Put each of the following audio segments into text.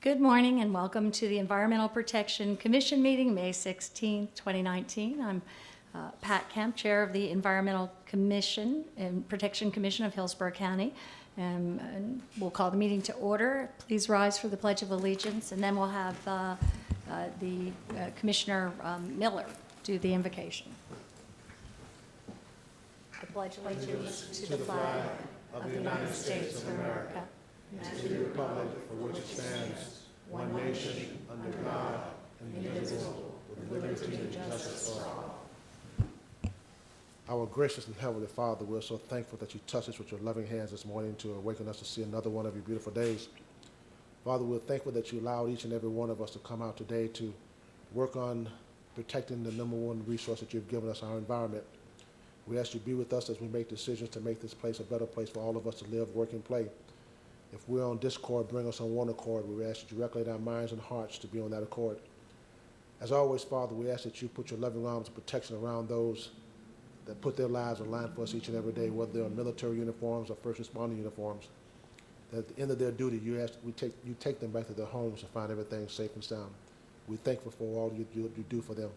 Good morning and welcome to the Environmental Protection Commission meeting, May 16, 2019. I'm Pat Kemp, Chair of the Environmental Commission and Protection Commission of Hillsborough County. And we'll call the meeting to order. Please rise for the Pledge of Allegiance, and then we'll have Commissioner Miller do the invocation. I pledge allegiance to the flag of the United States of America and to the republic for which it stands, one nation, under God, indivisible, with liberty and justice for all. Our gracious and heavenly Father, we're so thankful that you touched us with your loving hands this morning to awaken us to see another one of your beautiful days. Father, we're thankful that you allowed each and every one of us to come out today to work on protecting the number one resource that you've given us, our environment. We ask you to be with us as we make decisions to make this place a better place for all of us to live, work, and play. If we're on discord, bring us on one accord. We ask you to regulate our minds and hearts to be on that accord. As always, Father, we ask that you put your loving arms of protection around those that put their lives on line for us each and every day, whether they're in military uniforms or first responder uniforms. That at the end of their duty, you take them back to their homes to find everything safe and sound. We're thankful for all you do for them.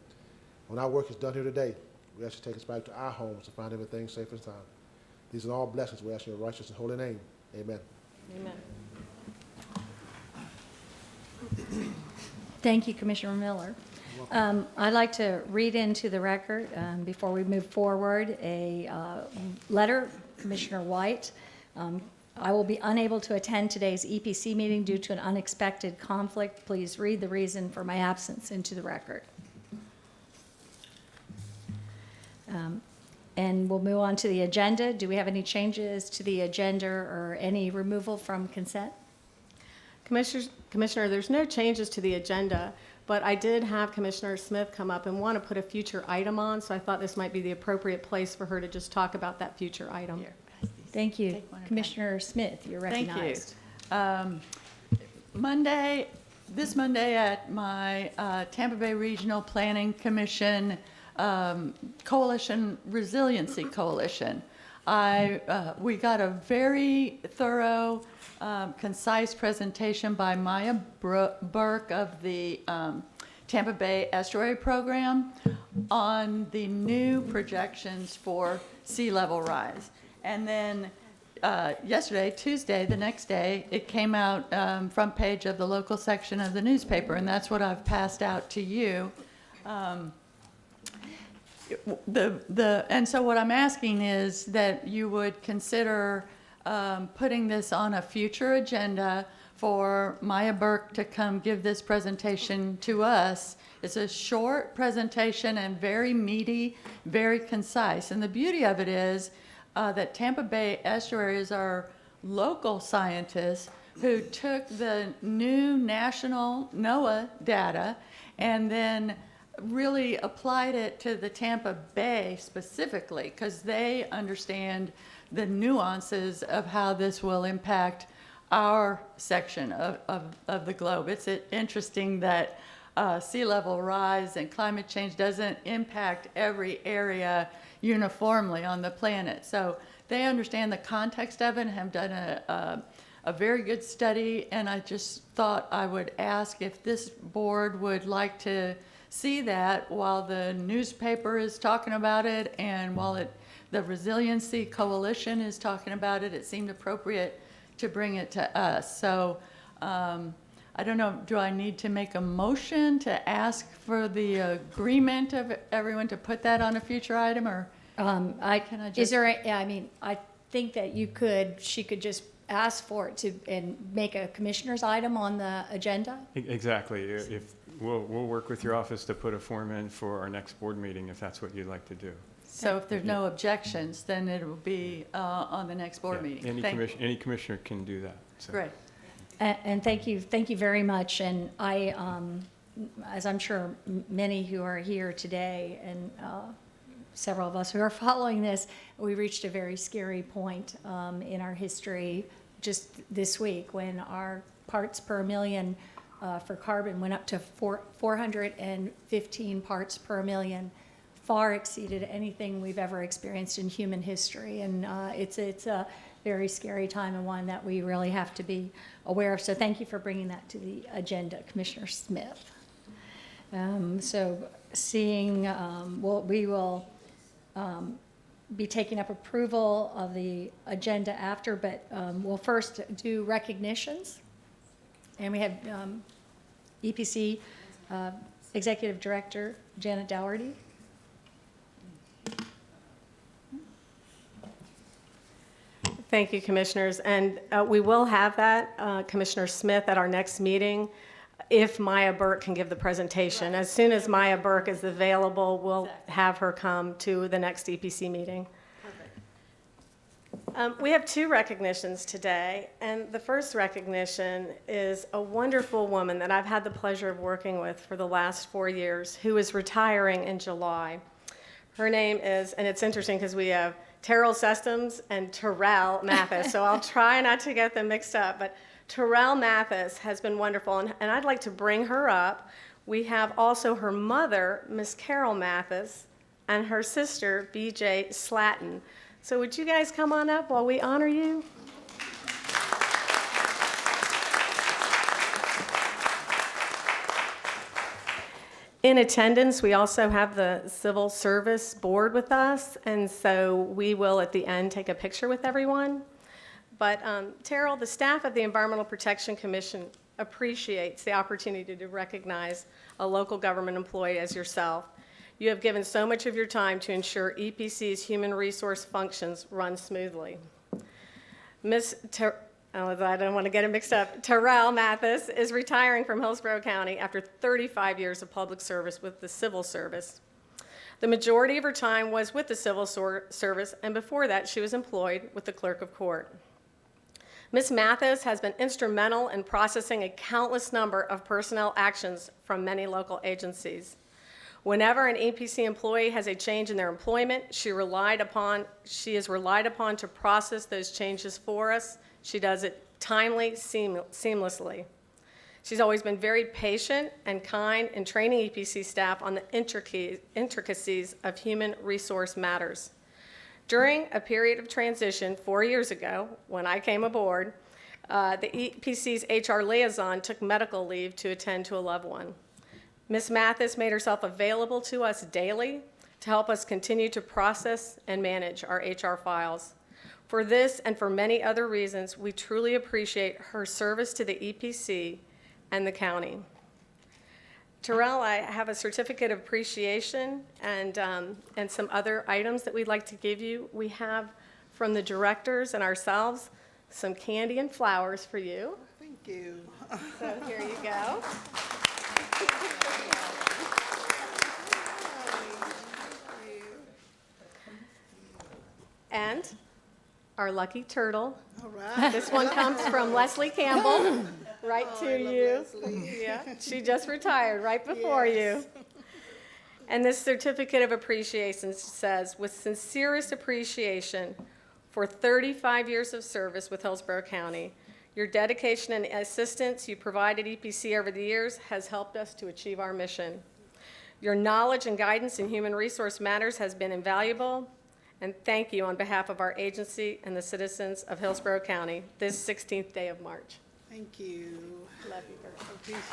When our work is done here today, we ask you to take us back to our homes to find everything safe and sound. These are all blessings we ask in your righteous and holy name. Amen. Amen. Thank you, Commissioner Miller. I'd like to read into the record, before we move forward, a letter, Commissioner White. I will be unable to attend today's EPC meeting due to an unexpected conflict. Please read the reason for my absence into the record. And we'll move on to the agenda. Do we have any changes to the agenda or any removal from consent? Commissioner, there's no changes to the agenda, but I did have Commissioner Smith come up and want to put a future item on, so I thought this might be the appropriate place for her to just talk about that future item. Here. Thank you. Commissioner Smith, you're recognized. Thank you. This Monday at my Tampa Bay Regional Planning Commission Coalition, Resiliency Coalition, we got a very thorough, concise presentation by Maya Burke of the Tampa Bay Estuary Program on the new projections for sea level rise. And then yesterday, Tuesday, the next day, it came out front page of the local section of the newspaper, and that's what I've passed out to you. And so what I'm asking is that you would consider putting this on a future agenda for Maya Burke to come give this presentation to us. It's a short presentation and very meaty, very concise. And the beauty of it is that Tampa Bay Estuaries are local scientists who took the new national NOAA data and then really applied it to the Tampa Bay specifically, because they understand the nuances of how this will impact our section of the globe. It's interesting that sea level rise and climate change doesn't impact every area uniformly on the planet. So they understand the context of it and have done a very good study, and I just thought I would ask if this board would like to see that while the newspaper is talking about it and while the Resiliency Coalition is talking about it. It seemed appropriate to bring it to us. So I don't know, do I need to make a motion to ask for the agreement of everyone to put that on a future item, or can I just? Is there I think that she could just ask for it and make a commissioner's item on the agenda? Exactly. If we'll work with your office to put a form in for our next board meeting if that's what you'd like to do. So if there's no objections, then it will be on the next board meeting. Any commissioner can do that. So. Great. And thank you very much. And I, as I'm sure many who are here today and several of us who are following this, we reached a very scary point in our history just this week when our parts per million for carbon went up to 415 parts per million, far exceeded anything we've ever experienced in human history. And it's very scary time and one that we really have to be aware of. So thank you for bringing that to the agenda, Commissioner Smith. So seeing, we will be taking up approval of the agenda after, but we'll first do recognitions. And we have EPC Executive Director Janet Dougherty. Thank you, Commissioners. And we will have that, Commissioner Smith, at our next meeting, if Maya Burke can give the presentation. As soon as Maya Burke is available, we'll have her come to the next EPC meeting. We have two recognitions today, and the first recognition is a wonderful woman that I've had the pleasure of working with for the last 4 years, who is retiring in July. Her name is, and it's interesting because we have Terrell Sessoms and Terrell Mathis, so I'll try not to get them mixed up, but Terrell Mathis has been wonderful, and I'd like to bring her up. We have also her mother, Miss Carol Mathis, and her sister, BJ Slatton. So would you guys come on up while we honor you? In attendance, we also have the Civil Service Board with us, and so we will at the end take a picture with everyone. But Terrell, the staff of the Environmental Protection Commission appreciates the opportunity to recognize a local government employee as yourself. You have given so much of your time to ensure EPC's human resource functions run smoothly. I don't want to get it mixed up. Terrell Mathis is retiring from Hillsborough County after 35 years of public service with the Civil Service. The majority of her time was with the Civil Service, and before that, she was employed with the Clerk of Court. Ms. Mathis has been instrumental in processing a countless number of personnel actions from many local agencies. Whenever an EPC employee has a change in their employment, she is relied upon to process those changes for us. She does it timely, seamlessly. She's always been very patient and kind in training EPC staff on the intricacies of human resource matters. During a period of transition 4 years ago, when I came aboard, the EPC's HR liaison took medical leave to attend to a loved one. Ms. Mathis made herself available to us daily to help us continue to process and manage our HR files. For this and for many other reasons, we truly appreciate her service to the EPC and the county. Terrell, I have a certificate of appreciation and some other items that we'd like to give you. We have, from the directors and ourselves, some candy and flowers for you. Thank you. So here you go. And our lucky turtle. All right. This one comes from Leslie Campbell, right Oh, to I love you. Leslie. Yeah, she just retired right before Yes. you. And this certificate of appreciation says, with sincerest appreciation for 35 years of service with Hillsborough County, your dedication and assistance you provided EPC over the years has helped us to achieve our mission. Your knowledge and guidance in human resource matters has been invaluable, and thank you on behalf of our agency and the citizens of Hillsborough County this 16th day of March. Thank you. Love you, girl. Appreciate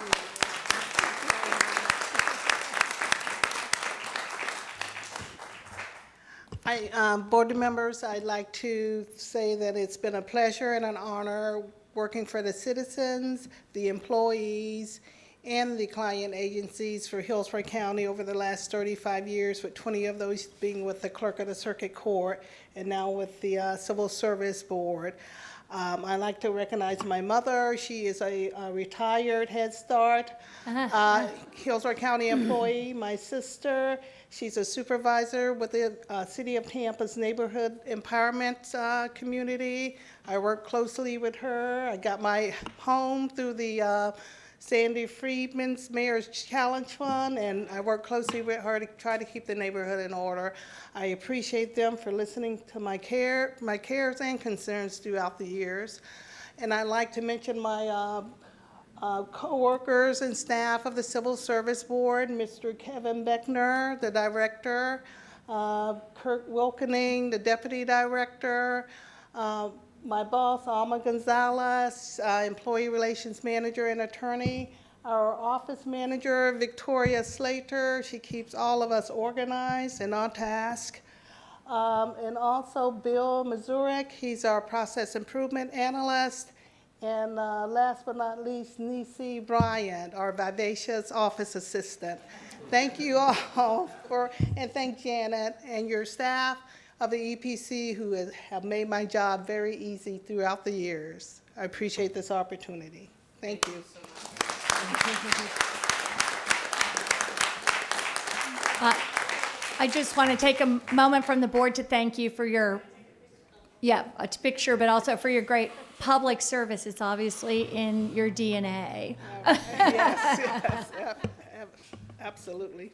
it. Board members, I'd like to say that it's been a pleasure and an honor working for the citizens, the employees, and the client agencies for Hillsborough County over the last 35 years, with 20 of those being with the Clerk of the Circuit Court and now with the Civil Service Board. I'd like to recognize my mother. She is a retired Head Start Hillsborough County employee. My sister, she's a supervisor with the City of Tampa's Neighborhood Empowerment Community. I work closely with her. I got my home through the Sandy Friedman's Mayor's Challenge Fund, and I work closely with her to try to keep the neighborhood in order. I appreciate them for listening to my cares and concerns throughout the years. And I'd like to mention my co-workers and staff of the Civil Service Board, Mr. Kevin Beckner, the director, Kurt Wilkening, the deputy director, my boss, Alma Gonzalez, Employee Relations Manager and Attorney, our office manager, Victoria Slater. She keeps all of us organized and on task. And also Bill Mazurek, he's our process improvement analyst. And last but not least, Nisi Bryant, our vivacious office assistant. Thank you all and thank Janet and your staff of the EPC who have made my job very easy throughout the years. I appreciate this opportunity. Thank you. I just want to take a moment from the board to thank you for your, a picture, but also for your great public service. It's obviously in your DNA. Yes, absolutely.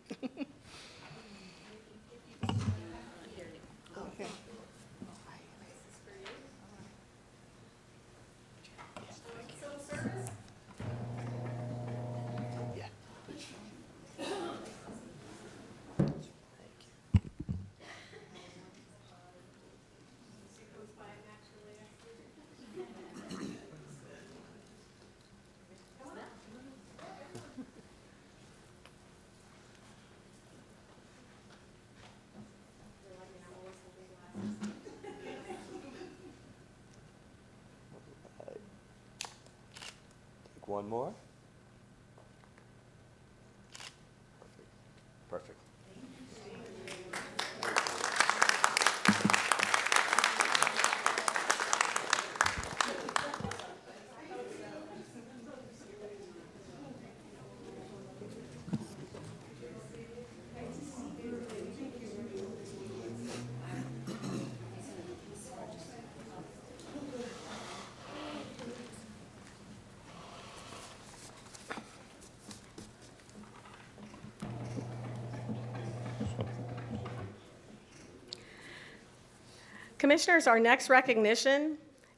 Okay. Take one more. Perfect. Commissioners, our next recognition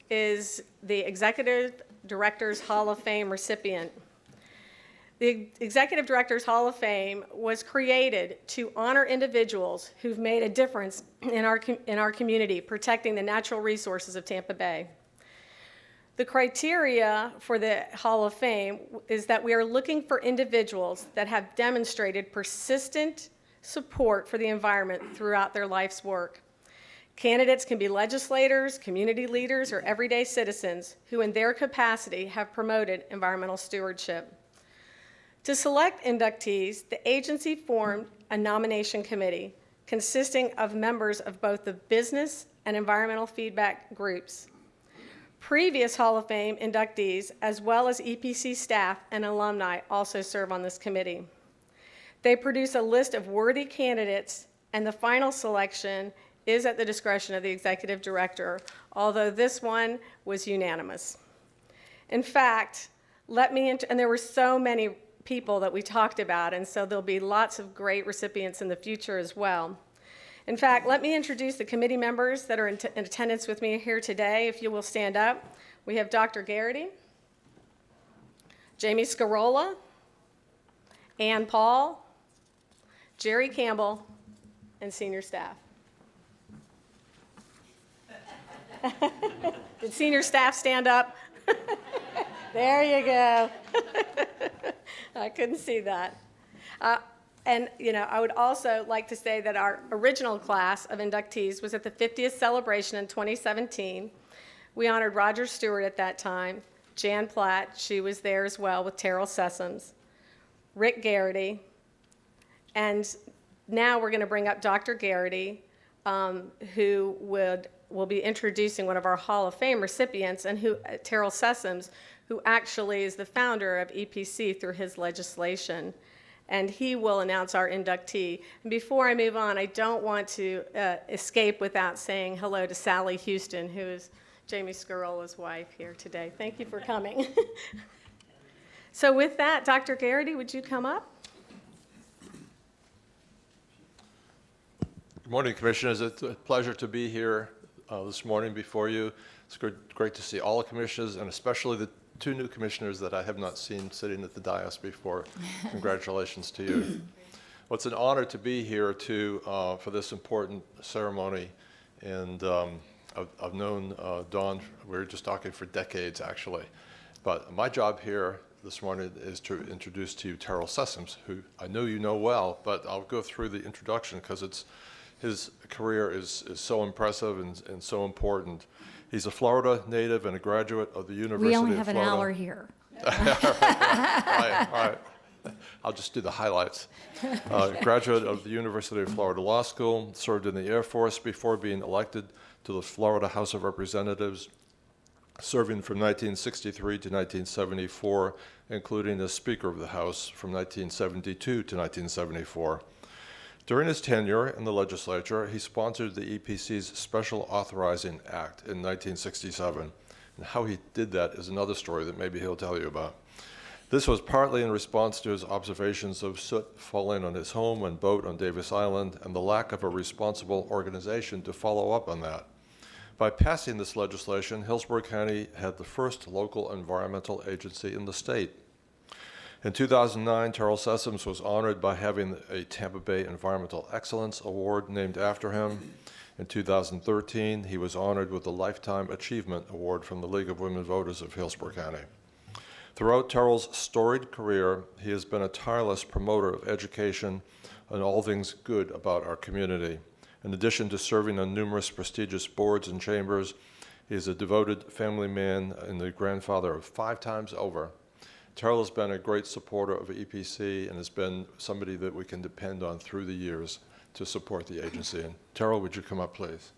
is the Executive Directors Hall of Fame recipient. The Executive Directors Hall of Fame was created to honor individuals who've made a difference in our community, protecting the natural resources of Tampa Bay. The criteria for the Hall of Fame is that we are looking for individuals that have demonstrated persistent support for the environment throughout their life's work. Candidates can be legislators, community leaders, or everyday citizens who in their capacity have promoted environmental stewardship. To select inductees, the agency formed a nomination committee consisting of members of both the business and environmental feedback groups. Previous Hall of Fame inductees, as well as EPC staff and alumni, also serve on this committee. They produce a list of worthy candidates, and the final selection is at the discretion of the executive director, although this one was unanimous. In fact, and there were so many people that we talked about, and so there'll be lots of great recipients in the future as well. In fact, let me introduce the committee members that are in attendance with me here today. If you will stand up. We have Dr. Garrity, Jamie Scarola, Ann Paul, Jerry Campbell, and senior staff. Did senior staff stand up? There you go. I couldn't see that. And I would also like to say that our original class of inductees was at the 50th celebration in 2017. We honored Roger Stewart at that time, Jan Platt, she was there as well with Terrell Sessoms, Rick Garrity, and now we're going to bring up Dr. Garrity, who will be introducing one of our Hall of Fame recipients, and Terrell Sessoms, who actually is the founder of EPC through his legislation. And he will announce our inductee. And before I move on, I don't want to escape without saying hello to Sally Houston, who is Jamie Scarola's wife here today. Thank you for coming. So with that, Dr. Garrity, would you come up? Good morning, Commissioners. It's a pleasure to be here this morning before you. It's great to see all the commissioners, and especially the two new commissioners that I have not seen sitting at the dais before. Congratulations to you. Well, it's an honor to be here for this important ceremony, and I've known Dawn, we were just talking for decades, actually. But my job here this morning is to introduce to you Terrell Sessoms, who I know you know well, but I'll go through the introduction because his career is so impressive and so important. He's a Florida native and a graduate of the University We only of have an Florida. hour here. All right. I'll just do the highlights. Graduate of the University of Florida Law School, served in the Air Force before being elected to the Florida House of Representatives, serving from 1963 to 1974, including as Speaker of the House from 1972 to 1974. During his tenure in the legislature, he sponsored the EPC's Special Authorizing Act in 1967. And how he did that is another story that maybe he'll tell you about. This was partly in response to his observations of soot falling on his home and boat on Davis Island and the lack of a responsible organization to follow up on that. By passing this legislation, Hillsborough County had the first local environmental agency in the state. In 2009, Terrell Sessoms was honored by having a Tampa Bay Environmental Excellence Award named after him. In 2013, he was honored with the Lifetime Achievement Award from the League of Women Voters of Hillsborough County. Throughout Terrell's storied career, he has been a tireless promoter of education and all things good about our community. In addition to serving on numerous prestigious boards and chambers, he is a devoted family man and the grandfather of 5 times over. Terrell has been a great supporter of EPC and has been somebody that we can depend on through the years to support the agency. And Terrell, would you come up, please?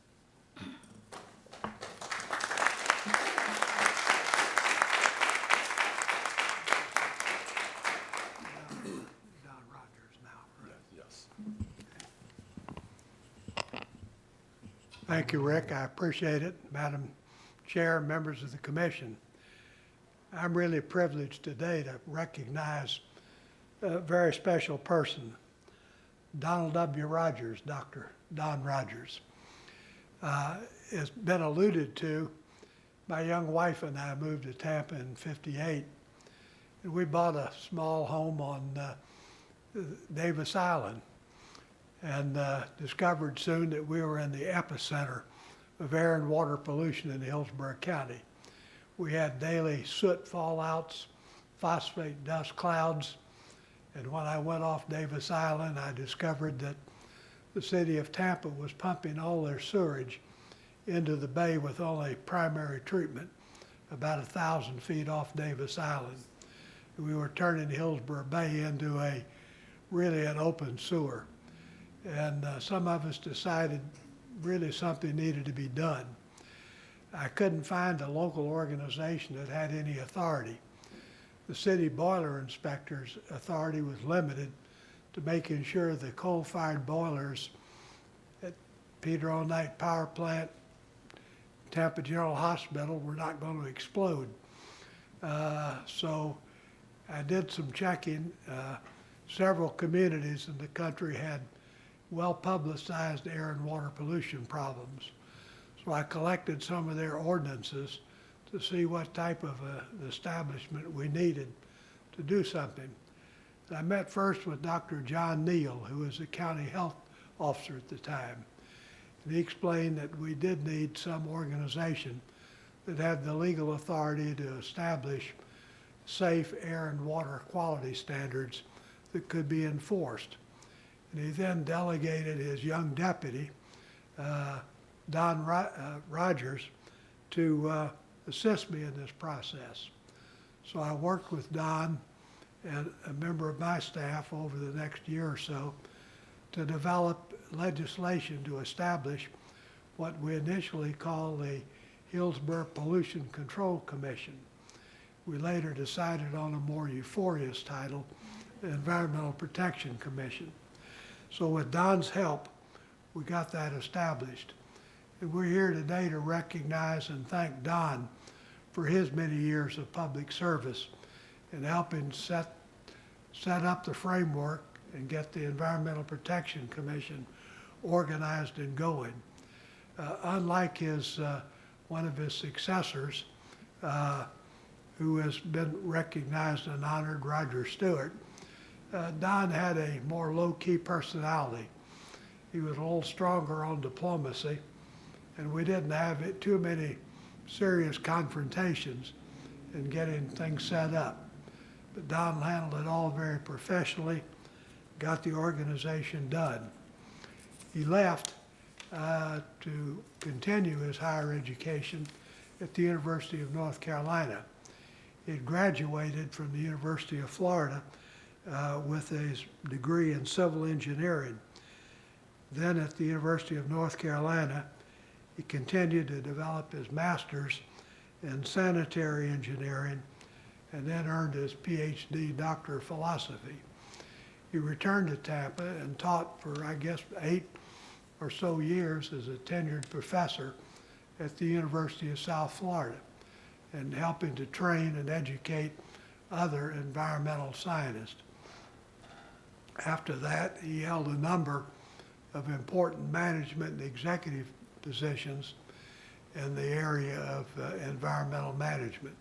Yes. Thank you, Rick. I appreciate it. Madam Chair, members of the commission. I'm really privileged today to recognize a very special person, Donald W. Rogers, Dr. Don Rogers. It's been alluded to, my young wife and I moved to Tampa in '58, and we bought a small home on Davis Island, and discovered soon that we were in the epicenter of air and water pollution in Hillsborough County. We had daily soot fallouts, phosphate dust clouds, and when I went off Davis Island, I discovered that the city of Tampa was pumping all their sewage into the bay with only primary treatment, about 1,000 feet off Davis Island. We were turning Hillsborough Bay into really an open sewer. And some of us decided really something needed to be done. I couldn't find a local organization that had any authority. The city boiler inspector's authority was limited to making sure the coal-fired boilers at Pedro Knight Power Plant, Tampa General Hospital were not going to explode. So I did some checking. Several communities in the country had well-publicized air and water pollution problems. So I collected some of their ordinances to see what type of establishment we needed to do something. And I met first with Dr. John Neal, who was the county health officer at the time. And he explained that we did need some organization that had the legal authority to establish safe air and water quality standards that could be enforced. And he then delegated his young deputy, Don Rogers, to assist me in this process. So I worked with Don and a member of my staff over the next year or so to develop legislation to establish what we initially called the Hillsborough Pollution Control Commission. We later decided on a more euphorious title, the Environmental Protection Commission. So with Don's help, we got that established. And we're here today to recognize and thank Don for his many years of public service in helping set up the framework and get the Environmental Protection Commission organized and going. Unlike one of his successors, who has been recognized and honored, Roger Stewart, Don had a more low-key personality. He was a little stronger on diplomacy and we didn't have too many serious confrontations in getting things set up. But Don handled it all very professionally, got the organization done. He left to continue his higher education at the University of North Carolina. He had graduated from the University of Florida with his degree in civil engineering. Then at the University of North Carolina, he continued to develop his master's in sanitary engineering and then earned his PhD Doctor of Philosophy. He returned to Tampa and taught for, I guess, 8 or so years as a tenured professor at the University of South Florida and helping to train and educate other environmental scientists. After that, he held a number of important management and executive positions in the area of environmental management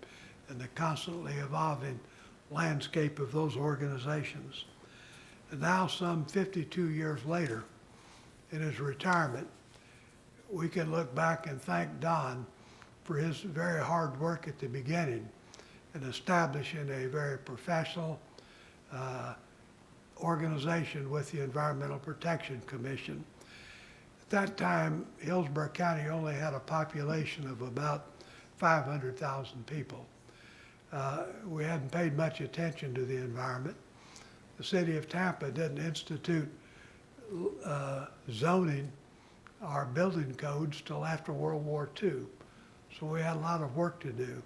and the constantly evolving landscape of those organizations. And now, some 52 years later, in his retirement, we can look back and thank Don for his very hard work at the beginning in establishing a very professional organization with the Environmental Protection Commission. At that time, Hillsborough County only had a population of about 500,000 people. We hadn't paid much attention to the environment. The city of Tampa didn't institute zoning or building codes till after World War II. So we had a lot of work to do.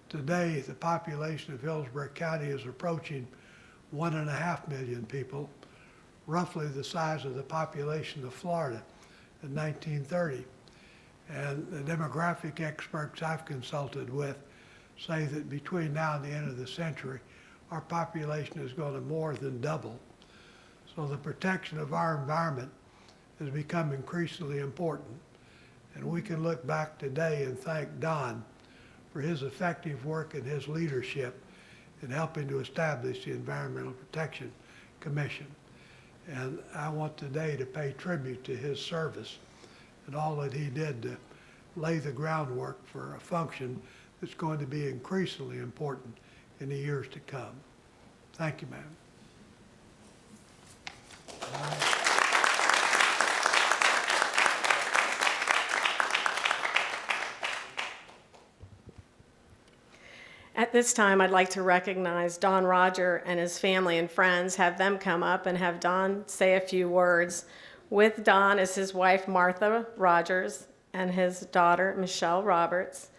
Today, the population of Hillsborough County is approaching 1.5 million people, roughly the size of the population of Florida in 1930. And the demographic experts I've consulted with say that between now and the end of the century, our population is going to more than double. So the protection of our environment has become increasingly important. And we can look back today and thank Don for his effective work and his leadership in helping to establish the Environmental Protection Commission. And I want today to pay tribute to his service and all that he did to lay the groundwork for a function that's going to be increasingly important in the years to come. Thank you, ma'am. At this time, I'd like to recognize Don Roger and his family and friends, have them come up and have Don say a few words. With Don is his wife, Martha Rogers, and his daughter, Michelle Roberts,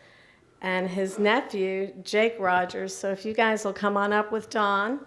and his nephew, Jake Rogers. So if you guys will come on up with Don,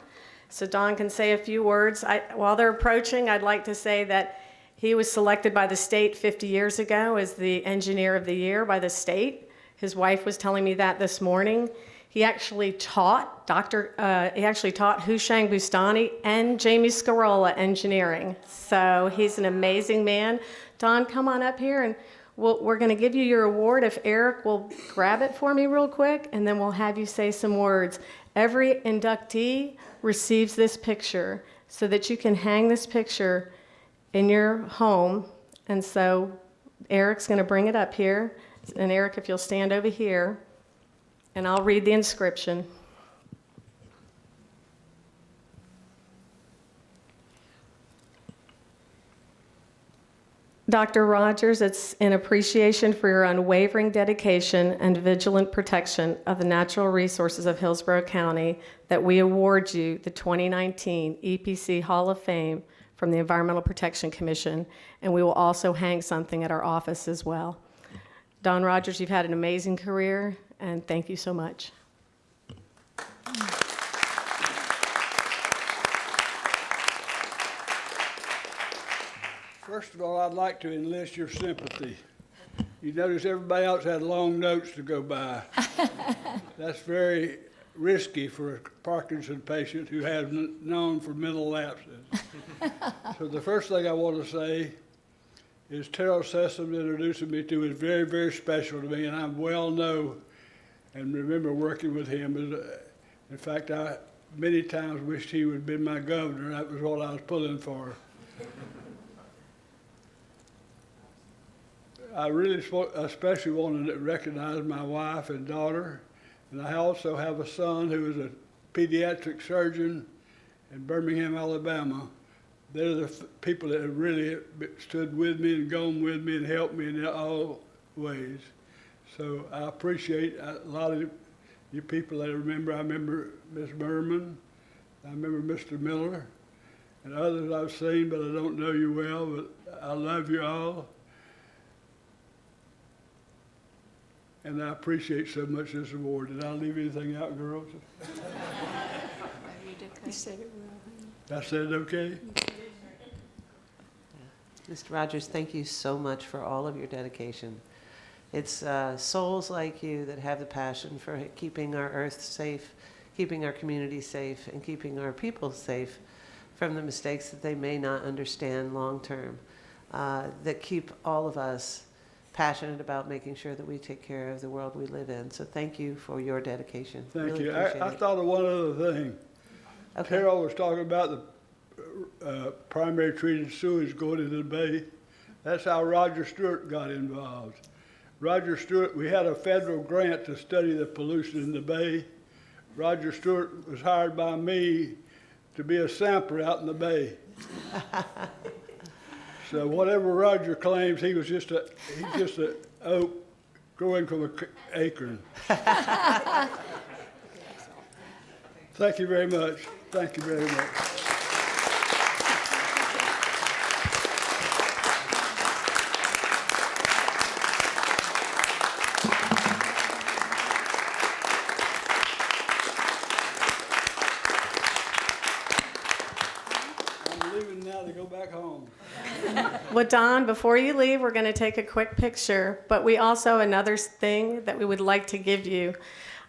so Don can say a few words. While they're approaching, I'd like to say that he was selected by the state 50 years ago as the Engineer of the Year by the state. His wife was telling me that this morning. He actually taught Hushang Bustani and Jamie Scarola engineering. So he's an amazing man. Don, come on up here, and we're going to give you your award. If Eric will grab it for me real quick, and then we'll have you say some words. Every inductee receives this picture so that you can hang this picture in your home. And so Eric's going to bring it up here. And Eric, if you'll stand over here. And I'll read the inscription. Dr. Rogers, it's in appreciation for your unwavering dedication and vigilant protection of the natural resources of Hillsborough County that we award you the 2019 EPC Hall of Fame from the Environmental Protection Commission, and we will also hang something at our office as well. Don Rogers, you've had an amazing career, and thank you so much. First of all, I'd like to enlist your sympathy. You notice everybody else had long notes to go by. That's very risky for a Parkinson's patient who has known for mental lapses. So the first thing I want to say is Terrell Sessoms introducing me to is very, very special to me, and I well know and remember working with him. In fact, I many times wished he would have been my governor. That was what I was pulling for. I really especially want to recognize my wife and daughter, and I also have a son who is a pediatric surgeon in Birmingham, Alabama. They're the people that have really stood with me and gone with me and helped me in all ways. So I appreciate a lot of you people that I remember Miss Berman, I remember Mr. Miller, and others I've seen, but I don't know you well, but I love you all. And I appreciate so much this award. Did I leave anything out, girls? You said it well. I said okay? Mr. Rogers, thank you so much for all of your dedication. It's souls like you that have the passion for keeping our earth safe, keeping our community safe, and keeping our people safe from the mistakes that they may not understand long term, that keep all of us passionate about making sure that we take care of the world we live in. So thank you for your dedication. Thank Really you. appreciate I it. thought of one other thing. Okay. Terrell was talking about the primary treated sewage going into the bay. That's how Roger Stewart got involved. Roger Stewart, we had a federal grant to study the pollution in the bay. Roger Stewart was hired by me to be a sampler out in the bay. So whatever Roger claims, he's just a oak growing from an acorn. Thank you very much. Thank you very much. I'm leaving now to go back home. Well, Don, before you leave, we're going to take a quick picture, but we also have another thing that we would like to give you.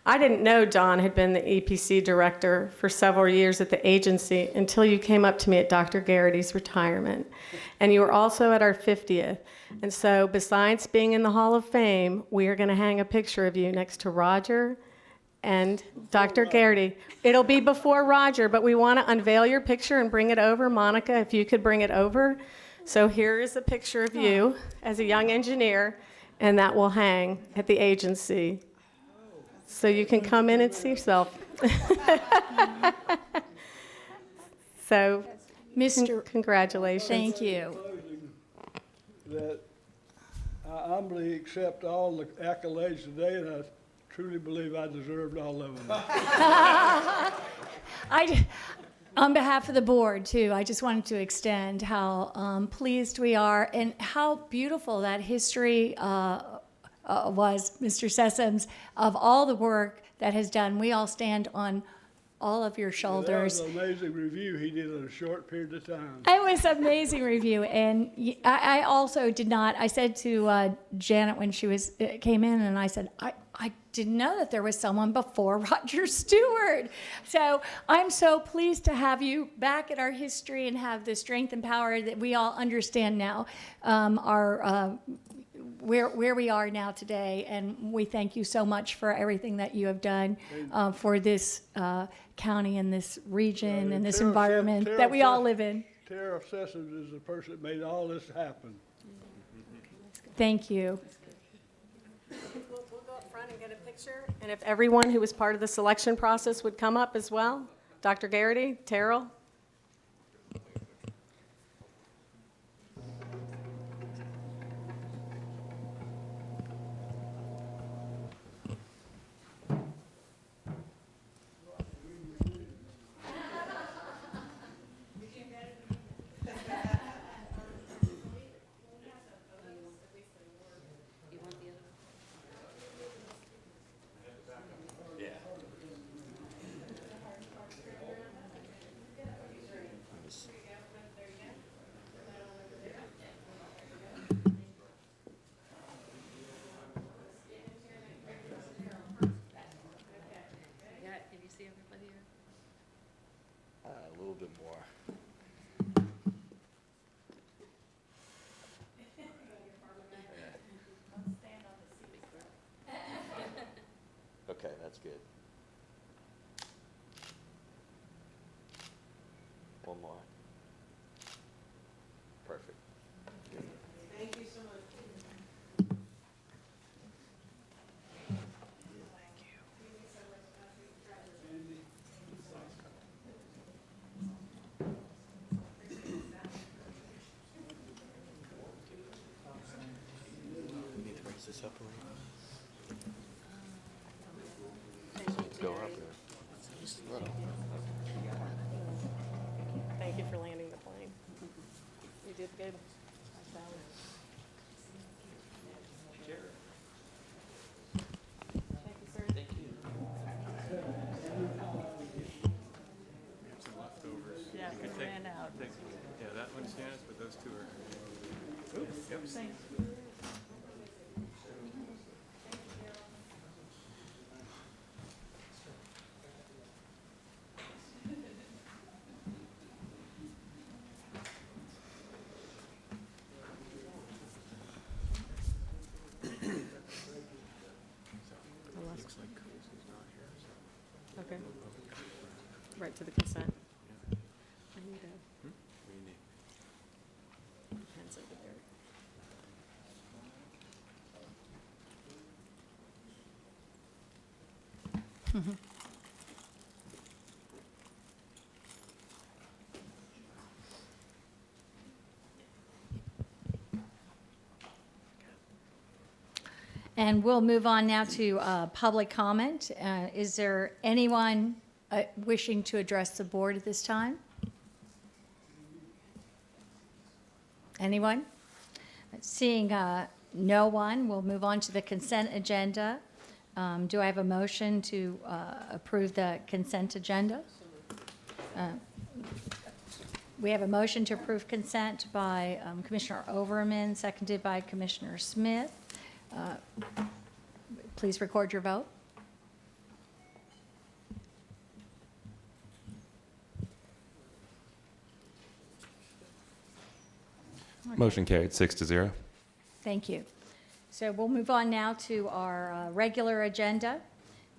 I didn't know Don had been the EPC director for several years at the agency until you came up to me at Dr. Garrity's retirement. And you were also at our 50th. And so besides being in the Hall of Fame, we are going to hang a picture of you next to Roger and Dr. Garrity. It'll be before Roger, but we want to unveil your picture and bring it over. Monica, if you could bring it over. So here is a picture of you as a young engineer, and that will hang at the agency. So you can come in and see yourself. So, Mr. congratulations. Thank you. That I humbly accept all the accolades today, and I truly believe I deserved all of them. On behalf of the board, too, I just wanted to extend how pleased we are and how beautiful that history was, Mr. Sessoms, of all the work that has done. We all stand on all of your shoulders. That was an amazing review he did in a short period of time. It was an amazing review, and I also did not. I said to Janet when she came in, and I said, I didn't know that there was someone before Roger Stewart. So I'm so pleased to have you back at our history and have the strength and power that we all understand now, where we are now today. And we thank you so much for everything that you have done for this county and this region and this environment that we all live in. Terrell Sessoms is the person that made all this happen. Thank you. We'll go up front and get a picture. And if everyone who was part of the selection process would come up as well. Dr. Garrity, Terrell. A little bit more. Okay, that's good. One more. Perfect. Thank you so much. those two are. Yep. Okay. Right to the consent. I need a pen's over there. And we'll move on now to public comment. Is there anyone wishing to address the board at this time? Anyone? Seeing no one, we'll move on to the consent agenda. Do I have a motion to approve the consent agenda? We have a motion to approve consent by Commissioner Overman, seconded by Commissioner Smith. Please record your vote. Motion carried 6-0. Thank you. So we'll move on now to our regular agenda,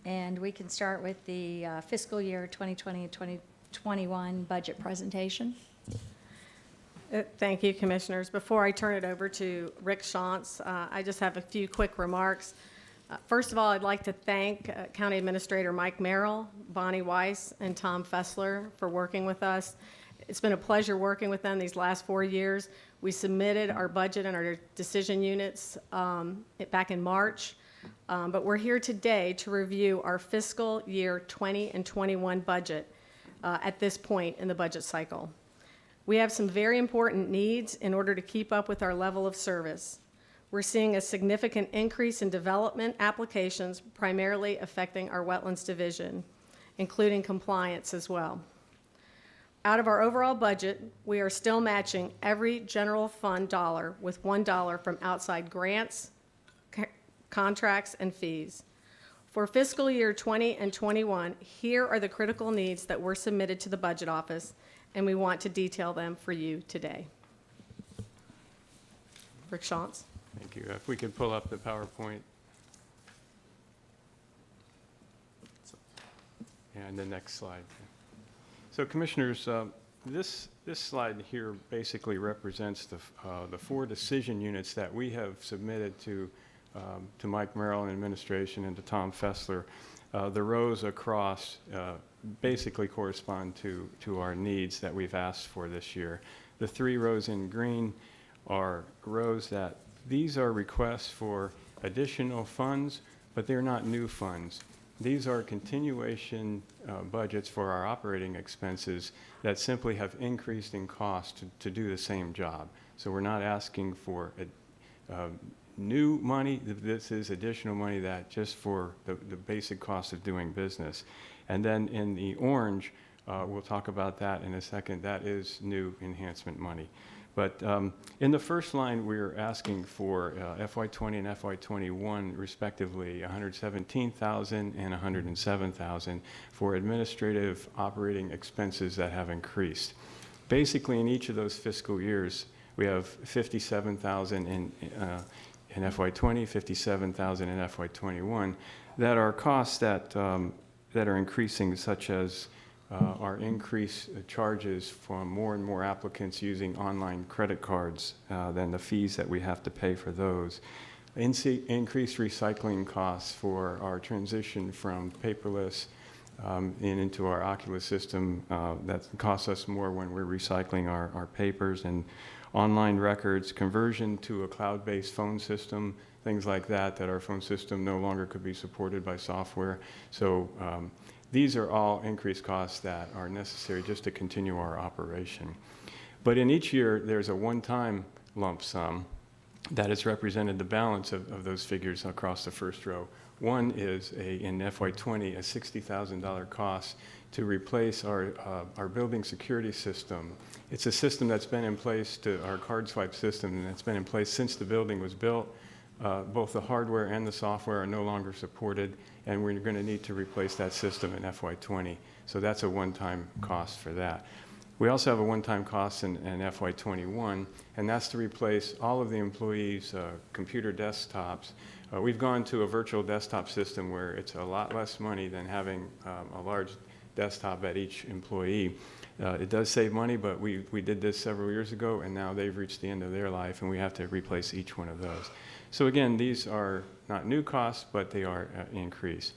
and we can start with the fiscal year 2020-2021 budget presentation. Thank you, Commissioners. Before I turn it over to Rick Shantz, I just have a few quick remarks. First of all, I'd like to thank County Administrator Mike Merrill, Bonnie Weiss, and Tom Fessler for working with us. It's been a pleasure working with them these last 4 years. We submitted our budget and our decision units back in March, but we're here today to review our fiscal year 20 and 21 budget at this point in the budget cycle. We have some very important needs in order to keep up with our level of service. We're seeing a significant increase in development applications, primarily affecting our wetlands division, including compliance as well. Out of our overall budget, we are still matching every general fund dollar with $1 from outside grants, contracts, and fees. For fiscal year 20 and 21, here are the critical needs that were submitted to the budget office, and we want to detail them for you today. Rick Shantz. Thank you. If we could pull up the PowerPoint. And the next slide. So Commissioners, this slide here basically represents the 4 decision units that we have submitted to Mike Merrill and administration and to Tom Fessler. The rows across basically correspond to our needs that we've asked for this year. The 3 rows in green are rows that these are requests for additional funds, but they're not new funds. These are continuation budgets for our operating expenses that simply have increased in cost to do the same job. So we're not asking for new money. This is additional money that just for the basic cost of doing business. And then in the orange, we'll talk about that in a second, that is new enhancement money. But in the first line, we're asking for FY20 and FY21, respectively, $117,000 and $107,000 for administrative operating expenses that have increased. Basically, in each of those fiscal years, we have $57,000 in FY20, $57,000 in FY21 that are costs that are increasing, such as our increased charges from more and more applicants using online credit cards than the fees that we have to pay for those. Increased recycling costs for our transition from paperless into our Oculus system that costs us more when we're recycling our papers and online records, conversion to a cloud-based phone system, things like that our phone system no longer could be supported by software. So these are all increased costs that are necessary just to continue our operation. But in each year, there's a one-time lump sum that has represented the balance of those figures across the first row. One is in FY20, a $60,000 cost to replace our building security system. It's a system that's been in place, our card swipe system, and it's been in place since the building was built. Both the hardware and the software are no longer supported, and we're going to need to replace that system in FY20. So that's a one-time cost for that. We also have a one-time cost in FY21, and that's to replace all of the employees' computer desktops. We've gone to a virtual desktop system where it's a lot less money than having a large desktop at each employee. It does save money, but we did this several years ago, and now they've reached the end of their life, and we have to replace each one of those. So again, these are not new costs, but they are increased.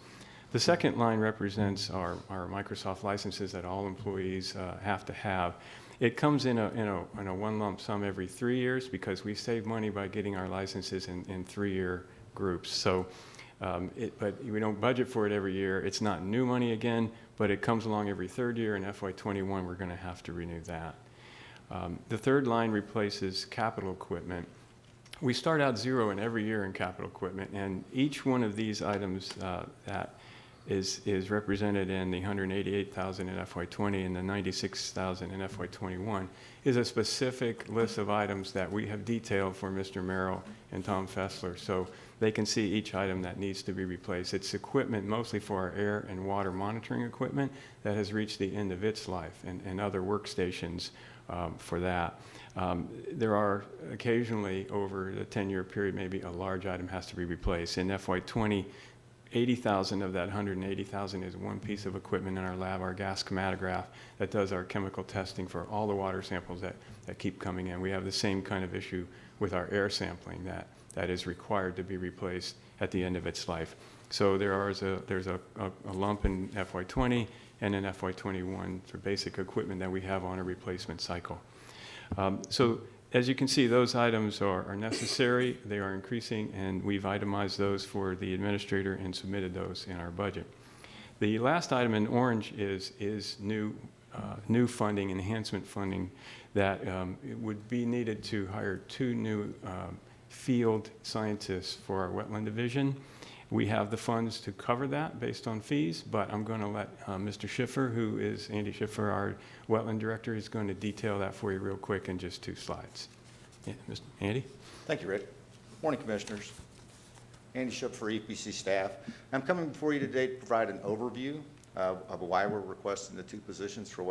The second line represents our Microsoft licenses that all employees have to have. It comes in a one lump sum every 3 years because we save money by getting our licenses in 3-year groups. So, but we don't budget for it every year. It's not new money again, but it comes along every 3rd year. In FY21, we're going to have to renew that. The third line replaces capital equipment. We start out zero in every year in capital equipment, and each one of these items that is represented in the $188,000 in FY20 and the $96,000 in FY21 is a specific list of items that we have detailed for Mr. Merrill and Tom Fessler, so they can see each item that needs to be replaced. It's equipment mostly for our air and water monitoring equipment that has reached the end of its life, and other workstations for that. There are occasionally over the 10-year period, maybe a large item has to be replaced. In FY20, 80,000 of that 180,000 is one piece of equipment in our lab, our gas chromatograph, that does our chemical testing for all the water samples that keep coming in. We have the same kind of issue with our air sampling that is required to be replaced at the end of its life. So there's a lump in FY20 and in FY21 for basic equipment that we have on a replacement cycle. So as you can see, those items are necessary, they are increasing, and we've itemized those for the administrator and submitted those in our budget. The last item in orange is new funding, enhancement funding, that would be needed to hire 2 new field scientists for our wetland division. We have the funds to cover that based on fees, but I'm going to let Mr. Schiffer, who is Andy Schiffer, our wetland director, is going to detail that for you real quick in just 2 slides. Yeah, Mr. Andy? Thank you, Rick. Morning, Commissioners. Andy Schiffer, EPC staff. I'm coming before you today to provide an overview of why we're requesting the 2 positions for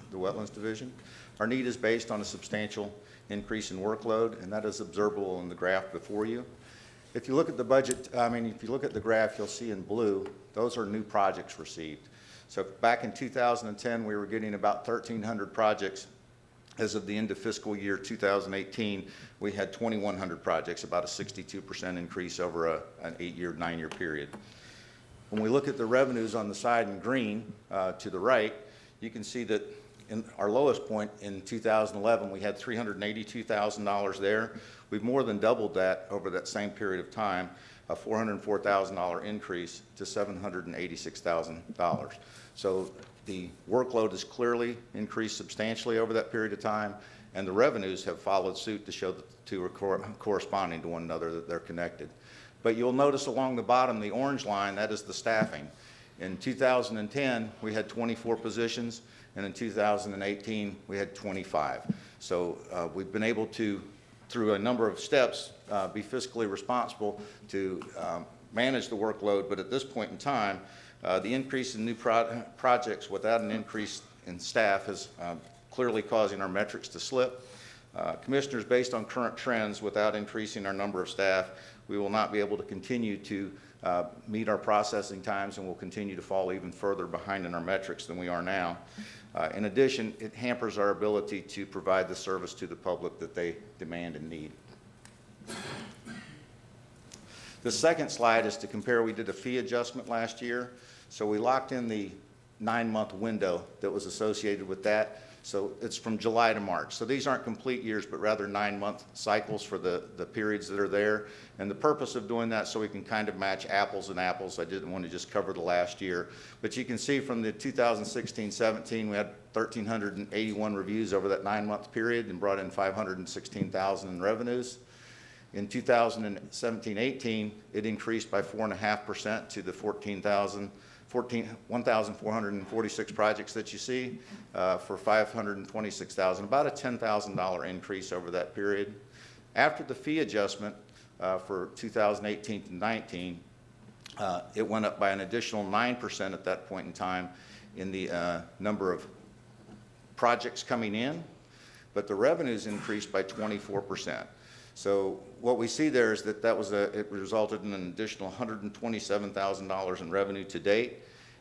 the Wetlands Division. Our need is based on a substantial increase in workload, and that is observable in the graph before you. If you look at the budget, if you look at the graph, you'll see in blue, those are new projects received. So back in 2010, we were getting about 1,300 projects. As of the end of fiscal year 2018, we had 2,100 projects, about a 62% increase over an 8-year, 9-year period. When we look at the revenues on the side in green to the right, you can see that in our lowest point in 2011, we had $382,000 there. We've more than doubled that over that same period of time, a $404,000 increase to $786,000. So the workload has clearly increased substantially over that period of time, and the revenues have followed suit to show that the 2 are corresponding to one another, that they're connected. But you'll notice along the bottom, the orange line, that is the staffing. In 2010, we had 24 positions, and in 2018, we had 25. So we've been able to, through a number of steps, be fiscally responsible to manage the workload, but at this point in time, the increase in new projects without an increase in staff is clearly causing our metrics to slip. Commissioners, based on current trends, without increasing our number of staff, we will not be able to continue to meet our processing times, and will continue to fall even further behind in our metrics than we are now. In addition, it hampers our ability to provide the service to the public that they demand and need. The second slide is to compare. We did a fee adjustment last year, so we locked in the 9-month window that was associated with that. So it's from July to March. So these aren't complete years, but rather 9-month cycles for the periods that are there. And the purpose of doing that, so we can kind of match apples and apples. I didn't want to just cover the last year. But you can see from the 2016-17, we had 1,381 reviews over that 9-month period and brought in $516,000 in revenues. In 2017-18, it increased by 4.5% to the 14,000 1,446 projects that you see for $526,000, about a $10,000 increase over that period. After the fee adjustment for 2018 to 19, it went up by an additional 9% at that point in time in the number of projects coming in, but the revenues increased by 24%. So what we see there is that it resulted in an additional $127,000 in revenue to date.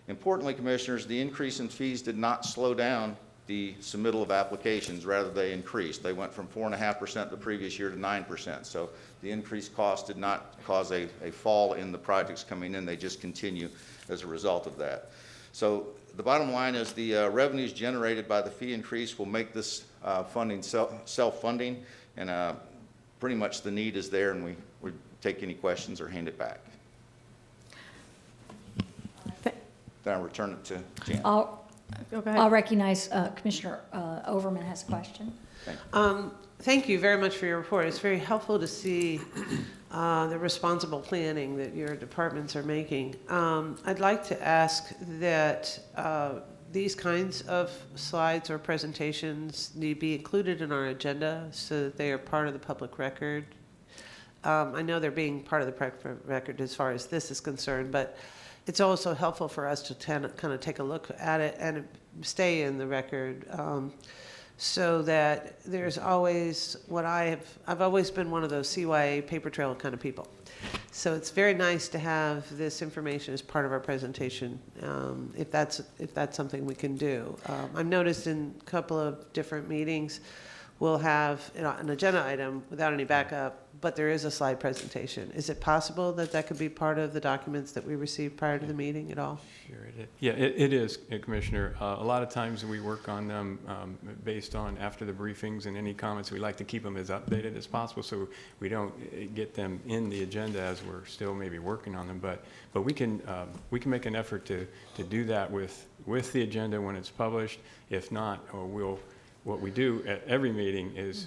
Importantly, Commissioners, the increase in fees did not slow down the submittal of applications, rather they increased. They went from 4.5% the previous year to 9%. So the increased cost did not cause a fall in the projects coming in, they just continue as a result of that. So the bottom line is the revenues generated by the fee increase will make this funding self-funding, and pretty much the need is there, and we take any questions or hand it back. Then I'll return it to Jan. Go ahead. I'll recognize Commissioner Overman has a question. Thank you very much for your report. It's very helpful to see the responsible planning that your departments are making. I'd like to ask that these kinds of slides or presentations need to be included in our agenda so that they are part of the public record. I know they're being part of the record as far as this is concerned, but it's also helpful for us to kind of take a look at it and stay in the record, so that there's always I've always been one of those CYA paper trail kind of people. So it's very nice to have this information as part of our presentation, if that's something we can do. I've noticed in a couple of different meetings, we'll have an agenda item without any backup, but there is a slide presentation. Is it possible that that could be part of the documents that we receive prior to the meeting at all? Sure, it is. Yeah, it is, Commissioner. A lot of times we work on them based on after the briefings and any comments. We like to keep them as updated as possible so we don't get them in the agenda as we're still maybe working on them. But we can make an effort to do that with the agenda when it's published. If not, what we do at every meeting is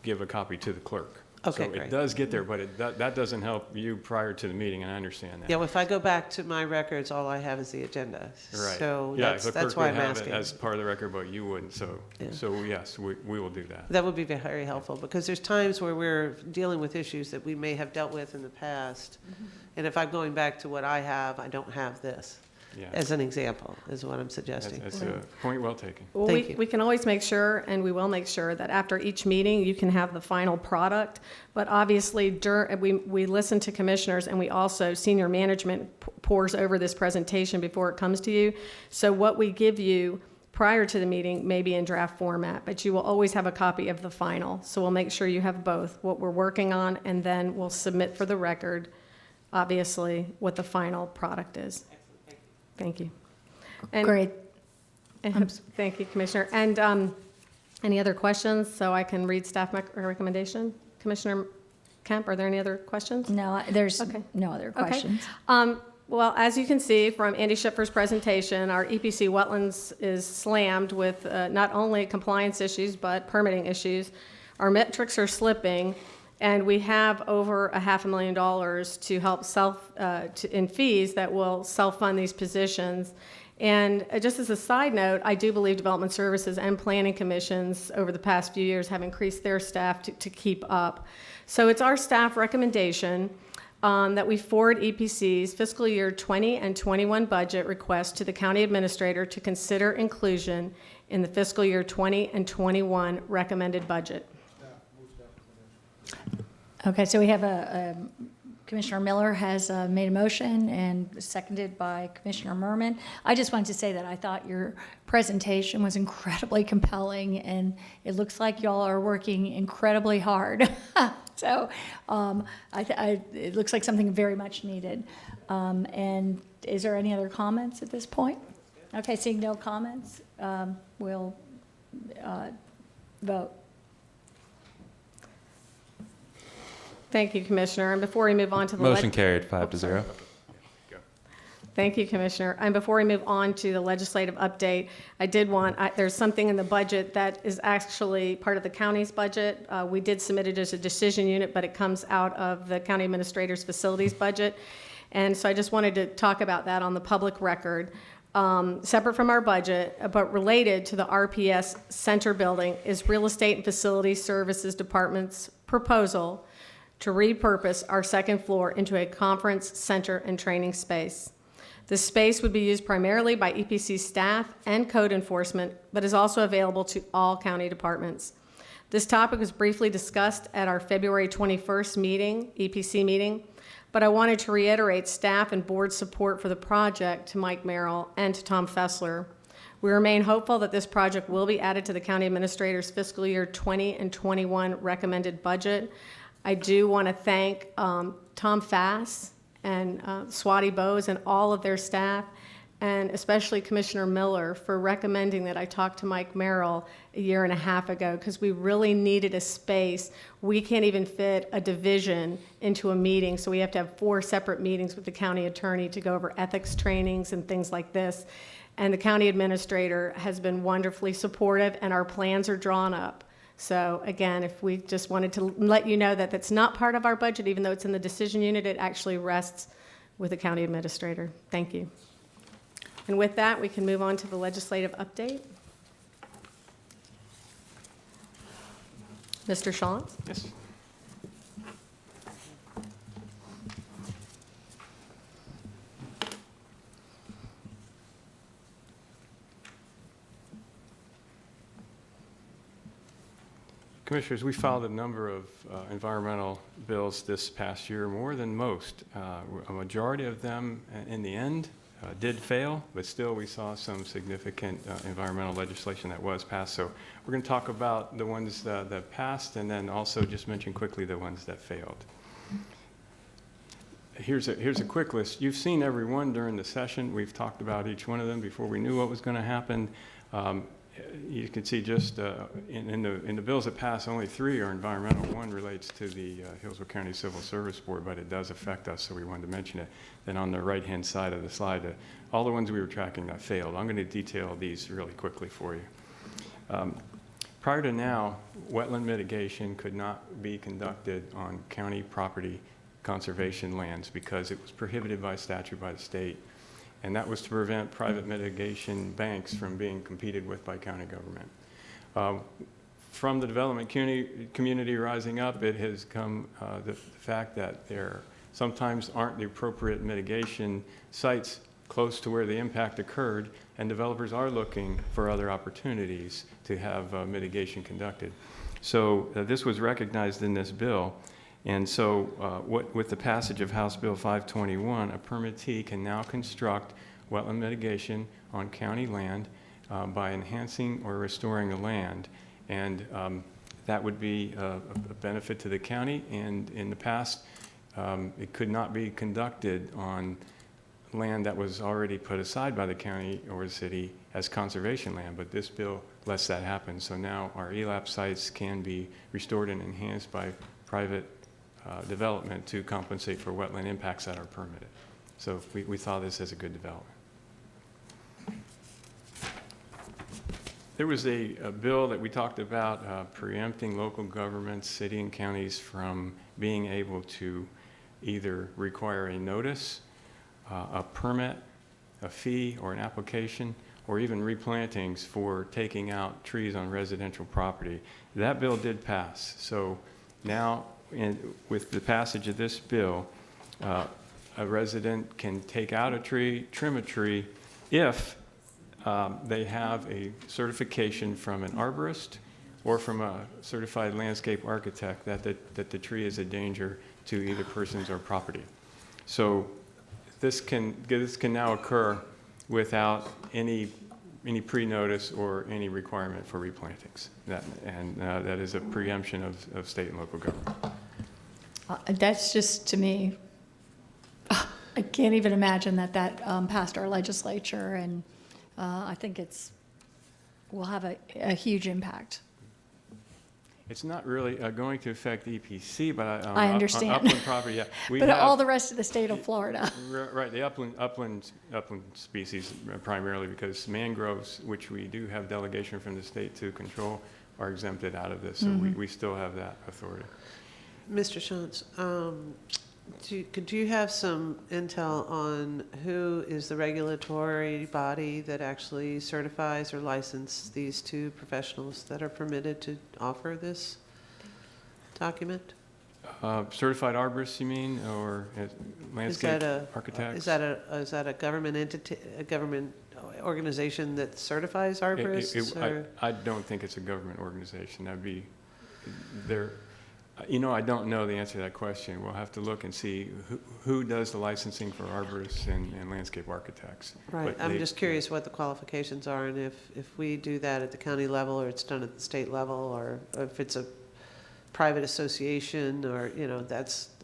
give a copy to the clerk. Okay, so great. it does get there, but that doesn't help you prior to the meeting, and I understand that. Yeah, well, if I go back to my records, all I have is the agenda. Right. So yeah, that's the clerk why would I'm have asking. it as part of the record, but you wouldn't. So yes, we will do that. That would be very helpful, because there's times where we're dealing with issues that we may have dealt with in the past. Mm-hmm. And if I'm going back to what I have, I don't have this. Yeah. As an example, is what I'm suggesting. That's a point well taken. Well, Thank you. we can always make sure, and we will make sure, that after each meeting, you can have the final product. But obviously, we listen to commissioners, and we also, senior management pours over this presentation before it comes to you. So what we give you prior to the meeting may be in draft format, but you will always have a copy of the final. So we'll make sure you have both, what we're working on, and then we'll submit for the record, obviously, what the final product is. Thank you. And, Great. Thank you, Commissioner. And any other questions so I can read staff recommendation? Commissioner Kemp, are there any other questions? No, there's Okay. no other questions. Okay. Well, as you can see from Andy Schiffer's presentation, our EPC wetlands is slammed with not only compliance issues, but permitting issues. Our metrics are slipping, and we have over $500,000 to help in fees that will self-fund these positions. And just as a side note, I do believe development services and planning commissions over the past few years have increased their staff to keep up. So it's our staff recommendation that we forward EPC's fiscal year 20 and 21 budget request to the county administrator to consider inclusion in the fiscal year 20 and 21 recommended budget. Okay, so we have Commissioner Miller has made a motion and seconded by Commissioner Merman. I just wanted to say that I thought your presentation was incredibly compelling, and it looks like y'all are working incredibly hard. So it looks like something very much needed. And is there any other comments at this point? Okay, seeing no comments, we'll vote. Thank you, Commissioner. And before we move on to the Motion carried 5-0. Thank you, Commissioner. And before we move on to the legislative update, there's something in the budget that is actually part of the county's budget. We did submit it as a decision unit, but it comes out of the county administrator's facilities budget. And so I just wanted to talk about that on the public record. Separate from our budget, but related to the RPS Center building is Real Estate and Facility Services Department's proposal to repurpose our second floor into a conference center and training space. This space would be used primarily by EPC staff and code enforcement, but is also available to all county departments. This topic was briefly discussed at our February 21st meeting, EPC meeting, but I wanted to reiterate staff and board support for the project to Mike Merrill and to Tom Fessler. We remain hopeful that this project will be added to the county administrator's fiscal year 20 and 21 recommended budget. I do want to thank Tom Fass and Swati Bose and all of their staff, and especially Commissioner Miller for recommending that I talk to Mike Merrill a year and a half ago, because we really needed a space. We can't even fit a division into a meeting, so we have to have 4 separate meetings with the county attorney to go over ethics trainings and things like this. And the county administrator has been wonderfully supportive, and our plans are drawn up. So again, if we just wanted to let you know that that's not part of our budget, even though it's in the decision unit, it actually rests with the county administrator. Thank you. And with that, we can move on to the legislative update. Mr. Shantz? Yes. Commissioners, we filed a number of environmental bills this past year, more than most. A majority of them, in the end, did fail, but still we saw some significant environmental legislation that was passed. So we're going to talk about the ones that passed, and then also just mention quickly the ones that failed. Here's a quick list. You've seen every one during the session. We've talked about each one of them before we knew what was going to happen. You can see just in the bills that pass, only 3 are environmental. One relates to the Hillsborough County Civil Service Board, but it does affect us, so we wanted to mention it. Then on the right-hand side of the slide, all the ones we were tracking that failed. I'm going to detail these really quickly for you. Prior to now, wetland mitigation could not be conducted on county property conservation lands because it was prohibited by statute by the state. And that was to prevent private mitigation banks from being competed with by county government. From the development community rising up, it has come the fact that there sometimes aren't the appropriate mitigation sites close to where the impact occurred, and developers are looking for other opportunities to have mitigation conducted. So this was recognized in this bill. And so with the passage of House Bill 521, a permittee can now construct wetland mitigation on county land by enhancing or restoring the land. And that would be a benefit to the county. And in the past, it could not be conducted on land that was already put aside by the county or the city as conservation land. But this bill lets that happen. So now our ELAP sites can be restored and enhanced by private development to compensate for wetland impacts that are permitted. So we saw this as a good development. There was a bill that we talked about preempting local governments, city and counties from being able to either require a notice, a permit, a fee, or an application, or even replantings for taking out trees on residential property. That bill did pass. So now, with the passage of this bill, a resident can take out a tree, trim a tree, if they have a certification from an arborist or from a certified landscape architect that the tree is a danger to either persons or property. So this can now occur without any pre-notice or any requirement for replantings. That is a preemption of state and local government. That's just, to me, I can't even imagine that passed our legislature, and I think will have a huge impact. It's not really going to affect EPC, but I understand. On upland property, yeah. But all the rest of the state of Florida. Right, the upland species primarily, because mangroves, which we do have delegation from the state to control, are exempted out of this. So we still have that authority. Mr. Shantz, Could you have some intel on who is the regulatory body that actually certifies or licenses these two professionals that are permitted to offer this document? Certified arborists, you mean, or landscape architects? Is that a government entity, a government organization that certifies arborists? I don't think it's a government organization. That'd be there. I don't know the answer to that question. We'll have to look and see who does the licensing for arborists and landscape architects. Right. I'm just curious what the qualifications are, and if we do that at the county level, or it's done at the state level, or if it's a private association, or,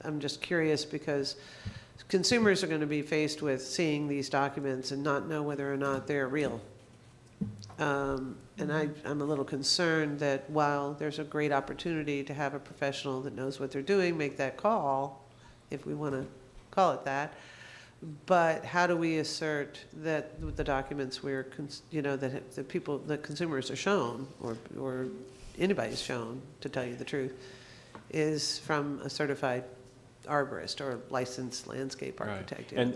I'm just curious, because consumers are going to be faced with seeing these documents and not know whether or not they're real. And I'm a little concerned that while there's a great opportunity to have a professional that knows what they're doing make that call, if we want to call it that, but how do we assert that the documents that consumers are shown, or anybody's shown, to tell you the truth, is from a certified arborist or licensed landscape architect? Right.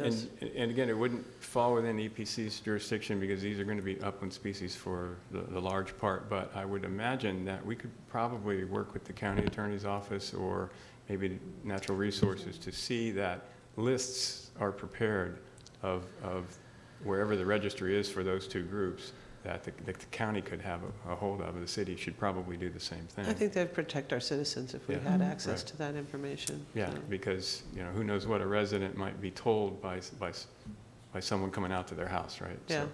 And again, it wouldn't fall within EPC's jurisdiction because these are going to be upland species for the large part, but I would imagine that we could probably work with the county attorney's office or maybe natural resources to see that lists are prepared of wherever the registry is for those two groups that the county could have a hold of. The city should probably do the same thing. I think they'd protect our citizens if we had access to that information. Yeah, because who knows what a resident might be told by someone coming out to their house, right? Yeah, So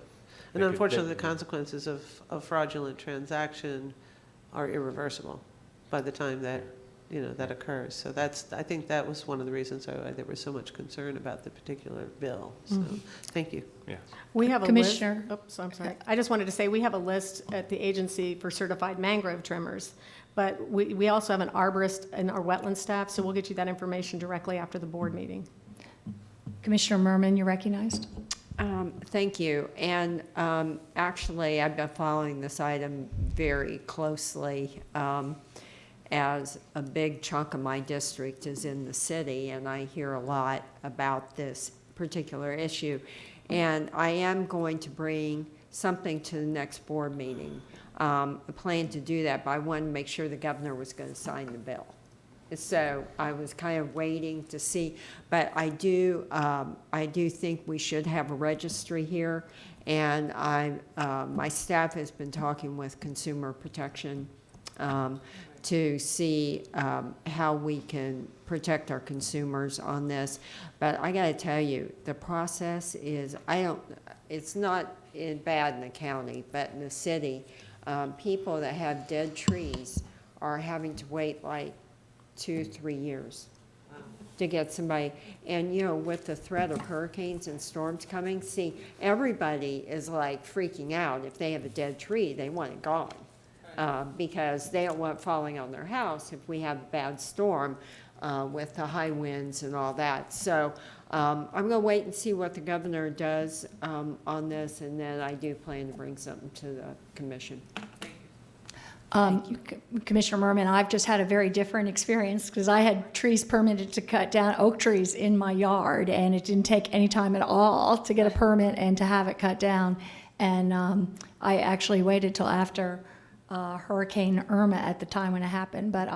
and unfortunately, the consequences of fraudulent transaction are irreversible by the time that that occurs. So I think that was one of the reasons there was so much concern about the particular bill. So thank you. Yeah. We have a Commissioner. list. Oops, I'm sorry. I just wanted to say we have a list at the agency for certified mangrove trimmers, but we also have an arborist in our wetland staff, so we'll get you that information directly after the board meeting. Commissioner Merman, you're recognized. Thank you. And actually, I've been following this item very closely. As a big chunk of my district is in the city, and I hear a lot about this particular issue. And I am going to bring something to the next board meeting, a plan to do that, but I wanted to make sure the governor was going to sign the bill. So I was kind of waiting to see, but I do think we should have a registry here, and my staff has been talking with Consumer Protection to see how we can protect our consumers on this. But I got to tell you, the process is, it's not bad in the county, but in the city, people that have dead trees are having to wait like 2-3 years to get somebody. And with the threat of hurricanes and storms coming, see, everybody is like freaking out. If they have a dead tree, they want it gone. Because they don't want it falling on their house if we have a bad storm with the high winds and all that. So I'm going to wait and see what the governor does on this, and then I do plan to bring something to the commission. Commissioner Merman, I've just had a very different experience because I had trees permitted to cut down, oak trees in my yard, and it didn't take any time at all to get a permit and to have it cut down. And I actually waited till after Hurricane Irma at the time when it happened, but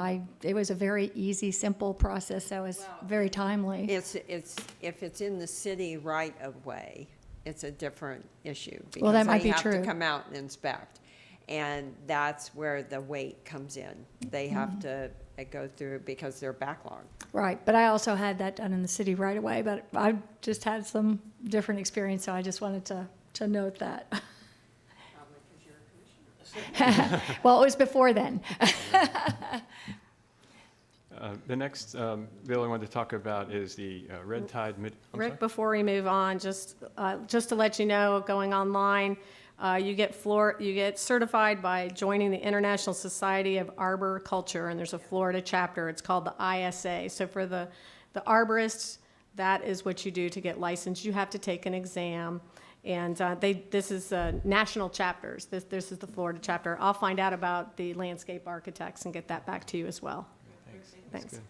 it was a very easy, simple process that was very timely. If it's in the city right of way, it's a different issue. Well, that might be because they true. have to come out and inspect, and that's where the wait comes in. They have to go through because they're backlogged. Right, but I also had that done in the city right away, but I just had some different experience, so I just wanted to note that. Well, it was before then. The next bill I wanted to talk about is the red tide. Rick, before we move on, just to let you know, going online, you get certified by joining the International Society of Arboriculture, and there's a Florida chapter. It's called the ISA. So for the arborists, that is what you do to get licensed. You have to take an exam. And this is national chapters. This is the Florida chapter. I'll find out about the landscape architects and get that back to you as well. Thanks. Thanks.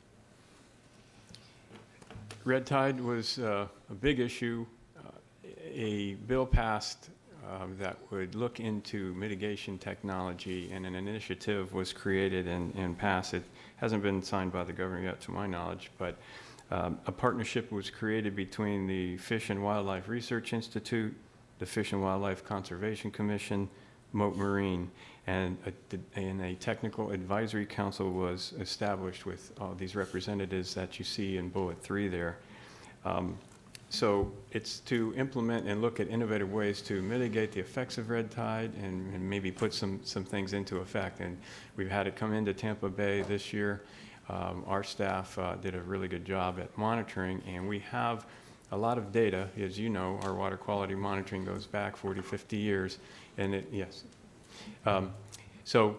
Red tide was a big issue. A bill passed that would look into mitigation technology, and an initiative was created and passed. It hasn't been signed by the governor yet, to my knowledge, but a partnership was created between the Fish and Wildlife Research Institute, the Fish and Wildlife Conservation Commission, Mote Marine, and a technical advisory council was established with all these representatives that you see in bullet 3 there. So it's to implement and look at innovative ways to mitigate the effects of red tide and maybe put some things into effect. And we've had it come into Tampa Bay this year. Our staff did a really good job at monitoring, and we have a lot of data. As you know, our water quality monitoring goes back 40, 50 years. And yes. So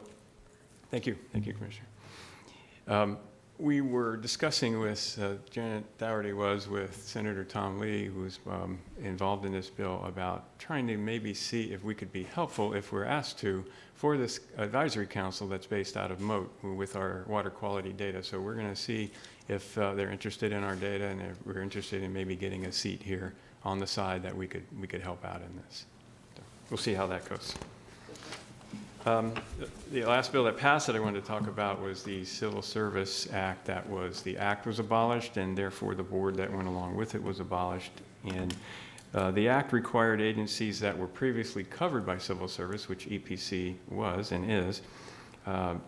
thank you, Commissioner. We were discussing with, Janet Dougherty was with Senator Tom Lee, who's involved in this bill, about trying to maybe see if we could be helpful if we're asked to for this advisory council that's based out of Mote with our water quality data. So we're going to see if they're interested in our data, and if we're interested in maybe getting a seat here on the side that we could help out in this. So we'll see how that goes. The last bill that passed that I wanted to talk about was the Civil Service Act. The act was abolished, and therefore the board that went along with it was abolished. And the act required agencies that were previously covered by civil service, which EPC was and is,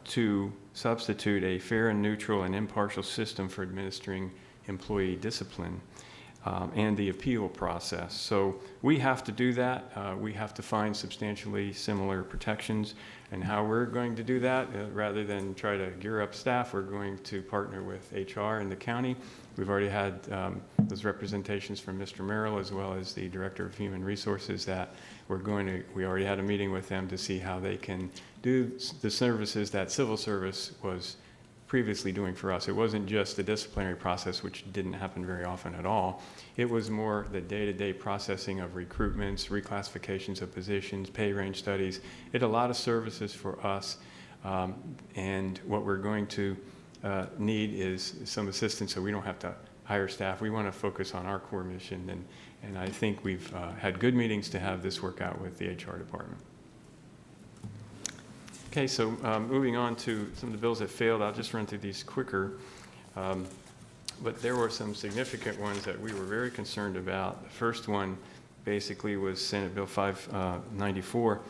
to substitute a fair and neutral and impartial system for administering employee discipline and the appeal process. So we have to do that. We have to find substantially similar protections. And how we're going to do that, rather than try to gear up staff, we're going to partner with HR in the county. We've already had those representations from Mr. Merrill, as well as the Director of Human Resources, that we already had a meeting with them to see how they can do the services that civil service was previously doing for us. It wasn't just the disciplinary process, which didn't happen very often at all. It was more the day-to-day processing of recruitments, reclassifications of positions, pay range studies. It a lot of services for us, and what we're going to need is some assistance so we don't have to hire staff. We want to focus on our core mission, and I think we've had good meetings to have this work out with the HR department. Okay, so moving on to some of the bills that failed, I'll just run through these quicker. But there were some significant ones that we were very concerned about. The first one basically was Senate Bill 594.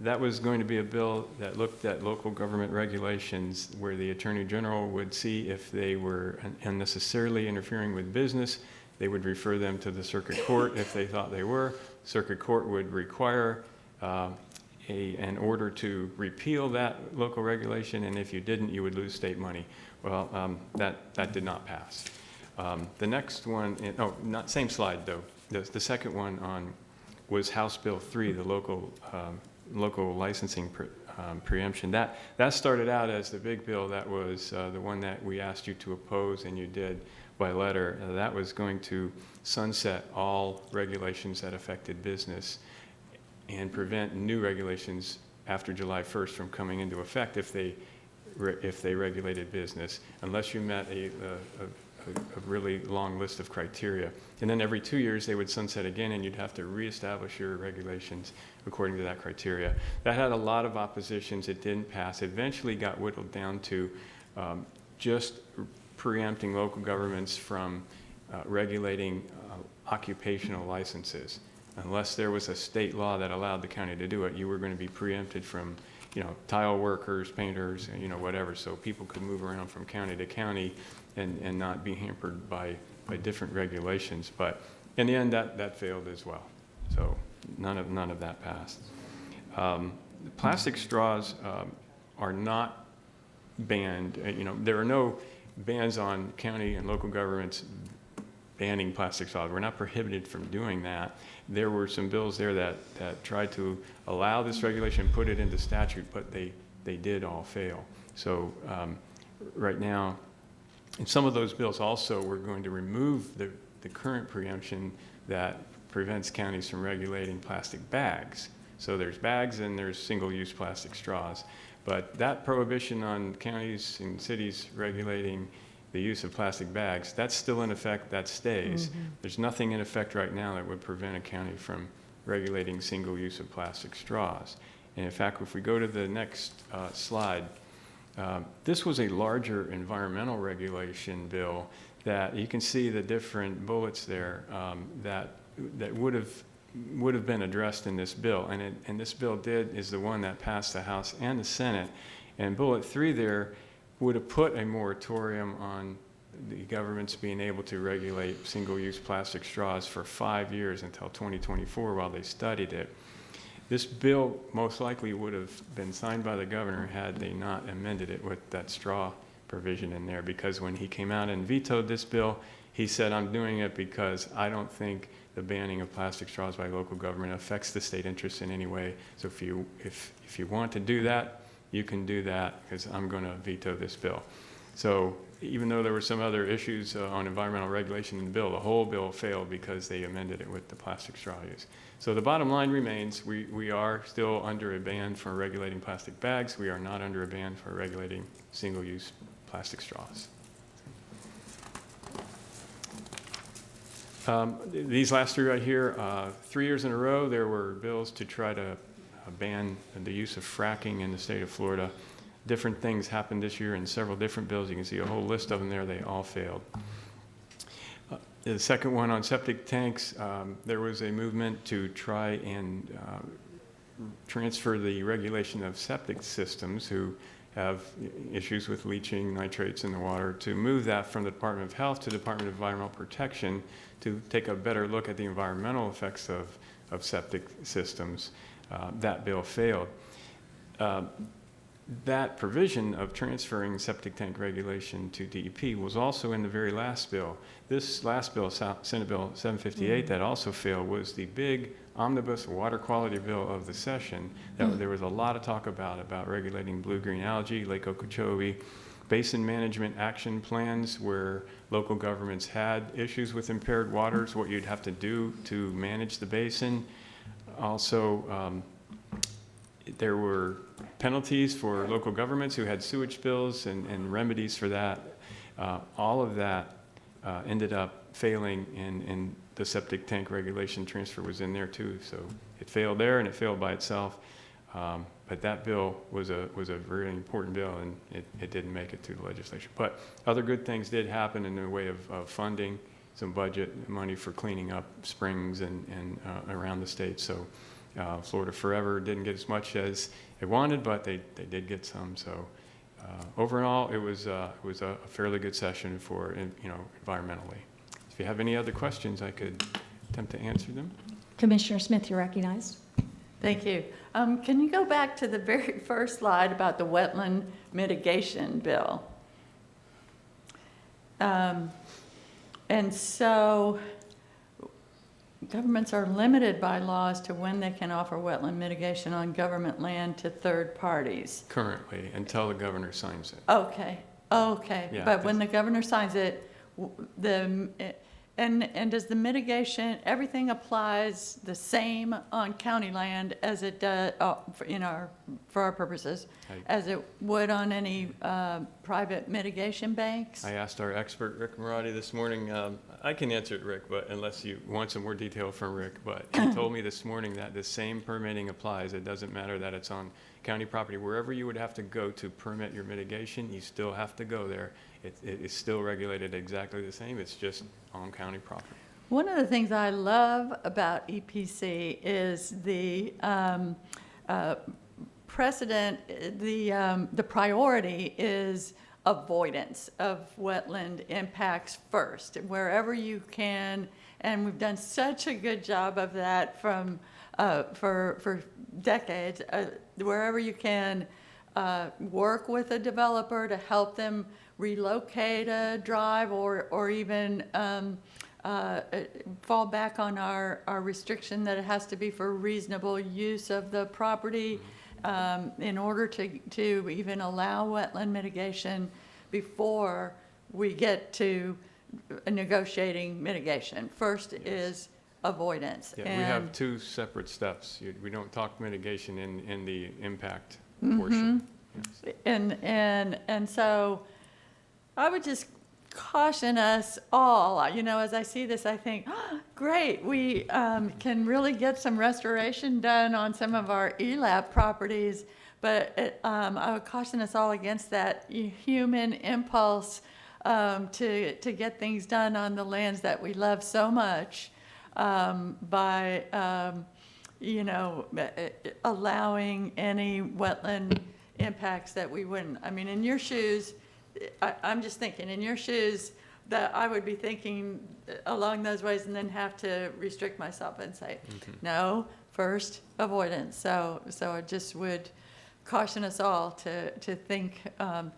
That was going to be a bill that looked at local government regulations, where the Attorney General would see if they were unnecessarily interfering with business. They would refer them to the Circuit Court if they thought they were. Circuit Court would require an order to repeal that local regulation, and if you didn't, you would lose state money. Well, that did not pass. The next one, not same slide though. The second one was House Bill 3, the local licensing preemption. That started out as the big bill. That was the one that we asked you to oppose, and you did by letter. That was going to sunset all regulations that affected business and prevent new regulations after July 1st from coming into effect if they regulated business, unless you met a really long list of criteria. And then every 2 years they would sunset again, and you'd have to reestablish your regulations according to that criteria. That had a lot of oppositions. It didn't pass. It eventually got whittled down to just preempting local governments from regulating occupational licenses. Unless there was a state law that allowed the county to do it, you were going to be preempted from, tile workers, painters, whatever. So people could move around from county to county and not be hampered by different regulations. But in the end, that failed as well. So none of that passed. Plastic straws are not banned. There are no bans on county and local governments banning plastic straws. We're not prohibited from doing that. There were some bills there that tried to allow this regulation, put it into statute, but they did all fail. So right now, in some of those bills also, we're going to remove the current preemption that prevents counties from regulating plastic bags. So there's bags and there's single-use plastic straws. But that prohibition on counties and cities regulating the use of plastic bags. That's still in effect, that stays. There's nothing in effect right now that would prevent a county from regulating single use of plastic straws. And in fact, if we go to the next slide, this was a larger environmental regulation bill that you can see the different bullets there that would have been addressed in this bill. And this bill is the one that passed the House and the Senate. And bullet 3 there would have put a moratorium on the governments being able to regulate single-use plastic straws for 5 years until 2024 while they studied it. This bill most likely would have been signed by the governor had they not amended it with that straw provision in there, because when he came out and vetoed this bill, he said, I'm doing it because I don't think the banning of plastic straws by local government affects the state interest in any way. So if you want to do that, you can do that, because I'm going to veto this bill. So even though there were some other issues on environmental regulation in the bill, the whole bill failed because they amended it with the plastic straw use. So the bottom line remains, we are still under a ban for regulating plastic bags. We are not under a ban for regulating single-use plastic straws. These last three right here, 3 years in a row, there were bills to try to ban the use of fracking in the state of Florida. Different things happened this year in several different bills. You can see a whole list of them there. They all failed. The second one on septic tanks, there was a movement to try and transfer the regulation of septic systems who have issues with leaching nitrates in the water, to move that from the Department of Health to the Department of Environmental Protection to take a better look at the environmental effects of septic systems. That bill failed. That provision of transferring septic tank regulation to DEP was also in the very last bill. This last bill, Senate Bill 758, that also failed, was the big omnibus water quality bill of the session. There was a lot of talk about regulating blue-green algae, Lake Okeechobee, basin management action plans where local governments had issues with impaired waters, what you'd have to do to manage the basin. Also, there were penalties for local governments who had sewage spills and remedies for that. All of that ended up failing, and the septic tank regulation transfer was in there too. So it failed there, and it failed by itself. But that bill was a very important bill, and it didn't make it through the legislature. But other good things did happen in the way of funding, some budget money for cleaning up springs and around the state. So Florida Forever didn't get as much as they wanted, but they did get some. So overall, it was a fairly good session for environmentally. If you have any other questions, I could attempt to answer them. Commissioner Smith, you're recognized. Thank you. Can you go back to the very first slide about the Wetland Mitigation Bill? And so governments are limited by laws to when they can offer wetland mitigation on government land to third parties. Currently, until the governor signs it. Okay. Yeah, but when the governor signs it, and does the mitigation, everything applies the same on county land as it does for our purposes, as it would on any private mitigation banks? I asked our expert, Rick Marotti, this morning. I can answer it, Rick, but unless you want some more detail from Rick. But he told me this morning that the same permitting applies. It doesn't matter that it's on county property. Wherever you would have to go to permit your mitigation, you still have to go there. It is still regulated exactly the same. It's just on county property. One of the things I love about EPC is the precedent, the priority is avoidance of wetland impacts first, wherever you can, and we've done such a good job of that from for decades. Wherever you can work with a developer to help them relocate a drive, or even fall back on our restriction that it has to be for reasonable use of the property. In order to even allow wetland mitigation before we get to negotiating mitigation. First is avoidance. Yeah, we have two separate steps. We don't talk mitigation in the impact portion. Yes. And so I would just caution us all. As I see this, I think, great, we can really get some restoration done on some of our ELAP properties, but I would caution us all against that human impulse to get things done on the lands that we love so much by allowing any wetland impacts that we wouldn't. I mean, in your shoes, I'm just thinking, in your shoes, that I would be thinking along those ways and then have to restrict myself and say, no, first, avoidance. So I just would caution us all to think,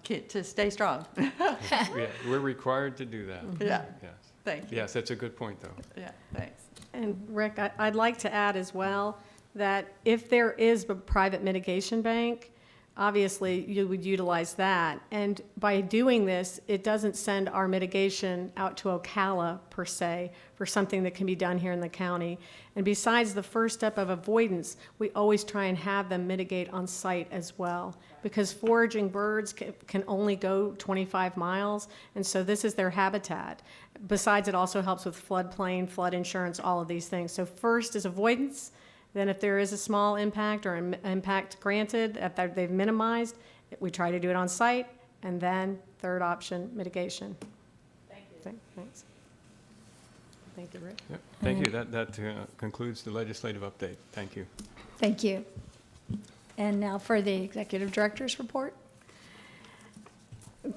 to stay strong. Yeah, we're required to do that. Yeah. Yes. Thank you. Yes, that's a good point, though. Yeah, thanks. And Rick, I'd like to add as well that if there is a private mitigation bank, obviously you would utilize that. And by doing this, it doesn't send our mitigation out to Ocala per se for something that can be done here in the county. And besides the first step of avoidance, we always try and have them mitigate on site as well, because foraging birds can only go 25 miles, and so this is their habitat. Besides, it also helps with floodplain, flood insurance, all of these things. So first is avoidance. Then if there is a small impact or an impact granted that they've minimized, we try to do it on site. And then third option, mitigation. Thank you. Thanks. Thank you, Rick. Yep. Thank you. That concludes the legislative update. Thank you. Thank you. And now for the Executive Director's report.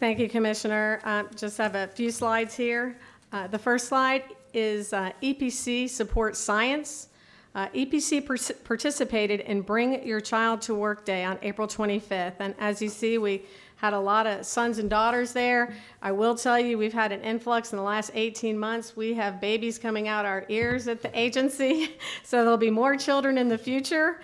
Thank you, Commissioner. Just have a few slides here. The first slide is EPC Support Science. EPC participated in Bring Your Child to Work Day on April 25th. And as you see, we had a lot of sons and daughters there. I will tell you, we've had an influx in the last 18 months. We have babies coming out our ears at the agency, so there'll be more children in the future.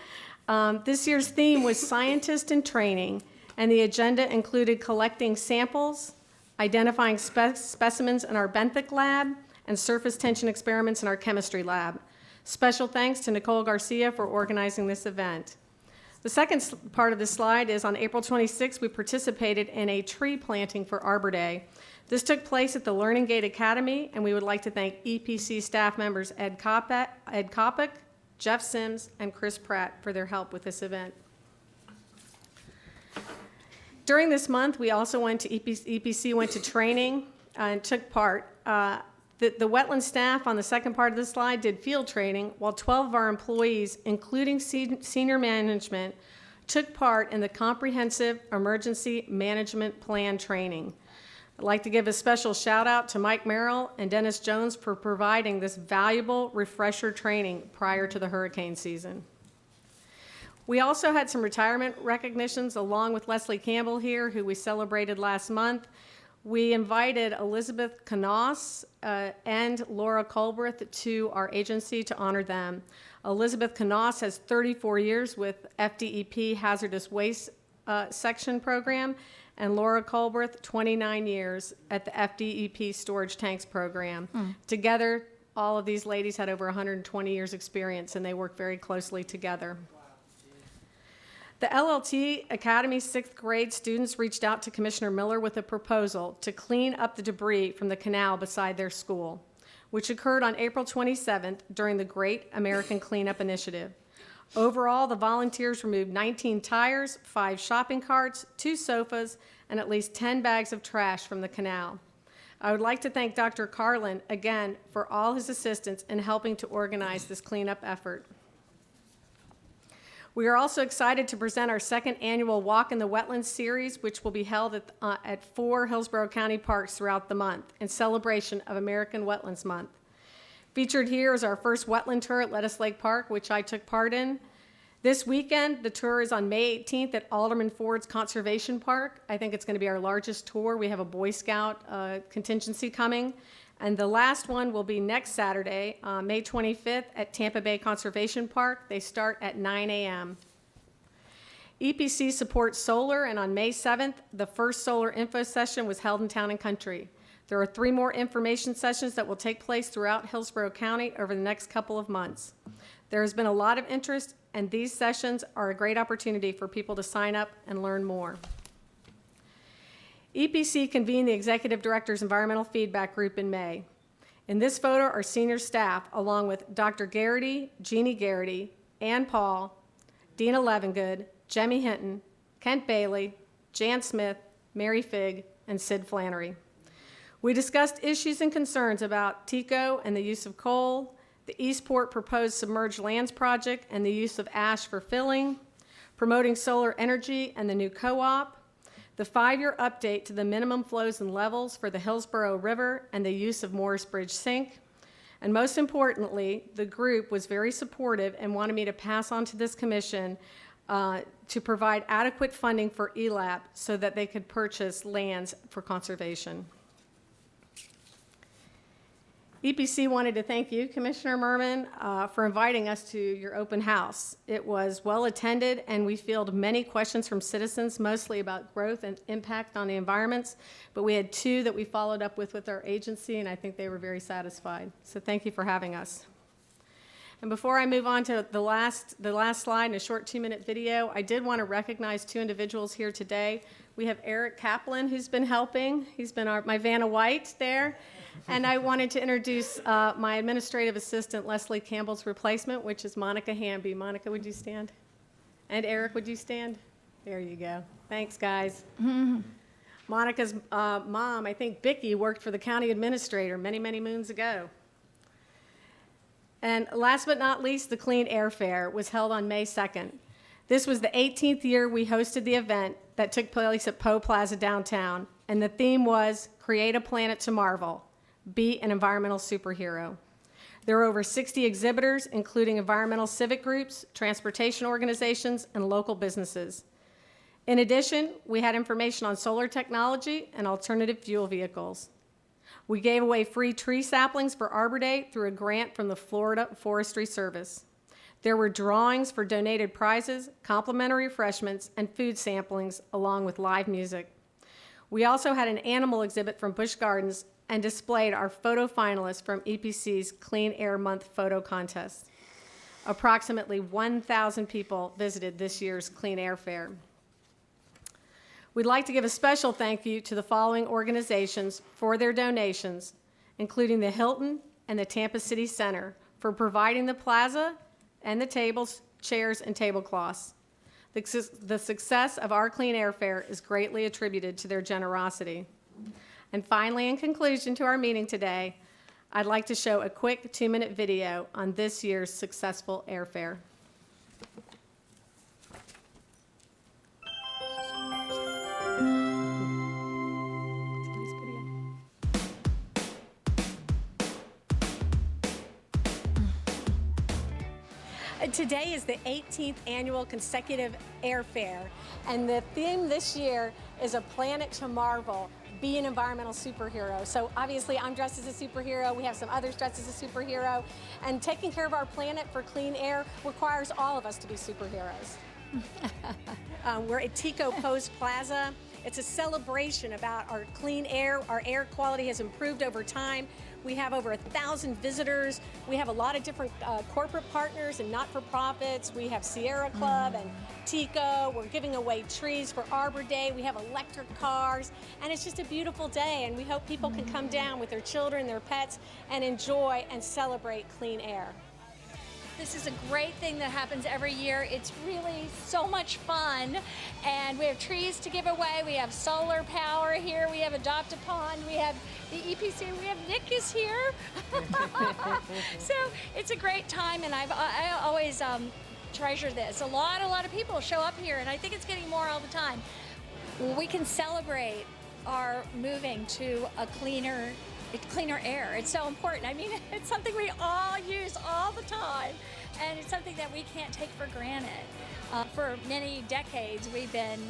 This year's theme was Scientist in Training, and the agenda included collecting samples, identifying specimens in our benthic lab, and surface tension experiments in our chemistry lab. Special thanks to Nicole Garcia for organizing this event. The second part of this slide is on April 26th, we participated in a tree planting for Arbor Day. This took place at the Learning Gate Academy, and we would like to thank EPC staff members Ed Kopic, Jeff Sims, and Chris Pratt for their help with this event. During this month, we also went to EPC went to training and took part. The wetland staff on the second part of the slide did field training, while 12 of our employees, including senior management, took part in the Comprehensive Emergency Management Plan training. I'd like to give a special shout out to Mike Merrill and Dennis Jones for providing this valuable refresher training prior to the hurricane season. We also had some retirement recognitions along with Leslie Campbell here, who we celebrated last month. We invited Elizabeth Knaus and Laura Culbreth to our agency to honor them. Elizabeth Knaus has 34 years with FDEP Hazardous Waste Section Program, and Laura Culbreth, 29 years at the FDEP Storage Tanks Program. Together, all of these ladies had over 120 years experience, and they work very closely together. The LLT Academy 6th grade students reached out to Commissioner Miller with a proposal to clean up the debris from the canal beside their school, which occurred on April 27th during the Great American Cleanup Initiative. Overall, the volunteers removed 19 tires, 5 shopping carts, 2 sofas, and at least 10 bags of trash from the canal. I would like to thank Dr. Carlin again for all his assistance in helping to organize this cleanup effort. We are also excited to present our second annual Walk in the Wetlands series, which will be held at 4 Hillsborough County parks throughout the month in celebration of American Wetlands Month. Featured here is our first wetland tour at Lettuce Lake Park, which I took part in. This weekend, the tour is on May 18th at Alderman Ford's Conservation Park. I think it's going to be our largest tour. We have a Boy Scout contingency coming. And the last one will be next Saturday, May 25th at Tampa Bay Conservation Park. They start at 9 a.m. EPC supports solar, and on May 7th, the first solar info session was held in Town and Country. There are 3 more information sessions that will take place throughout Hillsborough County over the next couple of months. There has been a lot of interest, and these sessions are a great opportunity for people to sign up and learn more. EPC convened the Executive Director's Environmental Feedback Group in May. In this photo are senior staff, along with Dr. Garrity, Jeannie Garrity, Ann Paul, Dina Levengood, Jemmy Hinton, Kent Bailey, Jan Smith, Mary Figg, and Sid Flannery. We discussed issues and concerns about TECO and the use of coal, the Eastport proposed submerged lands project and the use of ash for filling, promoting solar energy and the new co-op, the 5-year update to the minimum flows and levels for the Hillsborough River and the use of Morris Bridge Sink, and most importantly, the group was very supportive and wanted me to pass on to this commission to provide adequate funding for ELAP so that they could purchase lands for conservation. EPC wanted to thank you, Commissioner Merman, for inviting us to your open house. It was well attended, and we fielded many questions from citizens, mostly about growth and impact on the environments, but we had 2 that we followed up with our agency, and I think they were very satisfied. So thank you for having us. And before I move on to the last slide in a short 2-minute video, I did want to recognize 2 individuals here today. We have Eric Kaplan, who's been helping. He's been my Vanna White there. And I wanted to introduce my administrative assistant, Leslie Campbell's replacement, which is Monica Hamby. Monica, would you stand? And Eric, would you stand? There you go. Thanks, guys. Monica's mom, I think Bicky, worked for the county administrator many, many moons ago. And last but not least, the Clean Air Fair was held on May 2nd. This was the 18th year we hosted the event that took place at Poe Plaza downtown, and the theme was Create a Planet to Marvel, Be an Environmental Superhero. There were over 60 exhibitors, including environmental civic groups, transportation organizations, and local businesses. In addition, we had information on solar technology and alternative fuel vehicles. We gave away free tree saplings for Arbor Day through a grant from the Florida Forestry Service. There were drawings for donated prizes, complimentary refreshments, and food samplings, along with live music. We also had an animal exhibit from Busch Gardens and displayed our photo finalists from EPC's Clean Air Month photo contest. Approximately 1,000 people visited this year's Clean Air Fair. We'd like to give a special thank you to the following organizations for their donations, including the Hilton and the Tampa City Center, for providing the plaza and the tables, chairs, and tablecloths. The success of our Clean Air Fair is greatly attributed to their generosity. And finally, in conclusion to our meeting today, I'd like to show a quick 2-minute video on this year's successful air fair. Today is the 18th annual consecutive air fair, and the theme this year is A Planet to Marvel, Be an Environmental Superhero. So obviously I'm dressed as a superhero, we have some others dressed as a superhero, and taking care of our planet for clean air requires all of us to be superheroes. We're at TECO Post Plaza. It's a celebration about our clean air. Our air quality has improved over time. We have over 1,000 visitors. We have a lot of different corporate partners and not-for-profits. We have Sierra Club and TECO. We're giving away trees for Arbor Day. We have electric cars, and it's just a beautiful day, and we hope people can come down with their children, their pets, and enjoy and celebrate clean air. This is a great thing that happens every year. It's really so much fun. And we have trees to give away. We have solar power here. We have Adopt a Pond. We have the EPC. We have Nick is here. So it's a great time, and I always treasure this. A lot of people show up here, and I think it's getting more all the time. We can celebrate our moving to a cleaner air. It's so important. I mean, it's something we all use all the time, and it's something that we can't take for granted. For many decades, we've been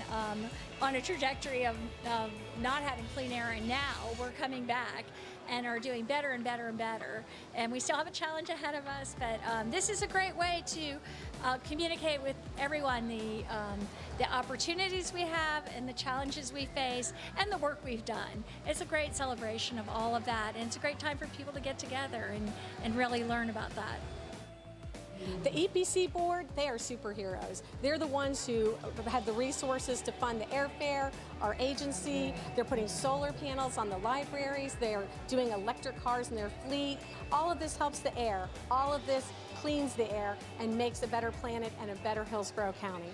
on a trajectory of not having clean air, and now we're coming back and are doing better and better and better. And we still have a challenge ahead of us, but this is a great way to communicate with everyone the opportunities we have and the challenges we face and the work we've done. It's a great celebration of all of that, and it's a great time for people to get together and really learn about that. The EPC Board, they are superheroes. They're the ones who have the resources to fund the airfare, our agency. They're putting solar panels on the libraries. They're doing electric cars in their fleet. All of this helps the air. All of this cleans the air and makes a better planet and a better Hillsborough County.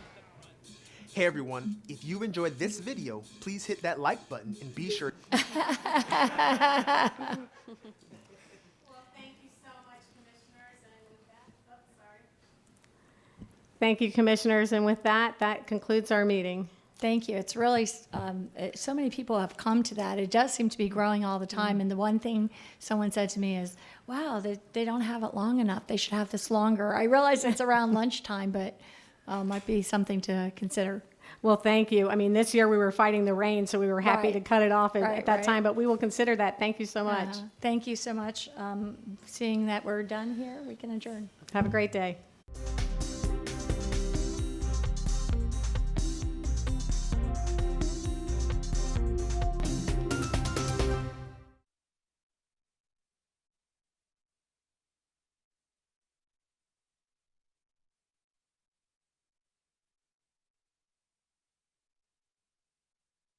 Hey everyone, if you enjoyed this video, please hit that like button and be sure. Well, thank you so much, Commissioners, and with that, Thank you, Commissioners, and with that, that concludes our meeting. Thank you. It's really, so many people have come to that. It does seem to be growing all the time. And the one thing someone said to me is, wow, they don't have it long enough. They should have this longer. I realize it's around lunchtime, but might be something to consider. Well, thank you. I mean, this year we were fighting the rain, so we were happy to cut it off at that time, but we will consider that. Thank you so much. Thank you so much. Seeing that we're done here, we can adjourn. Have a great day.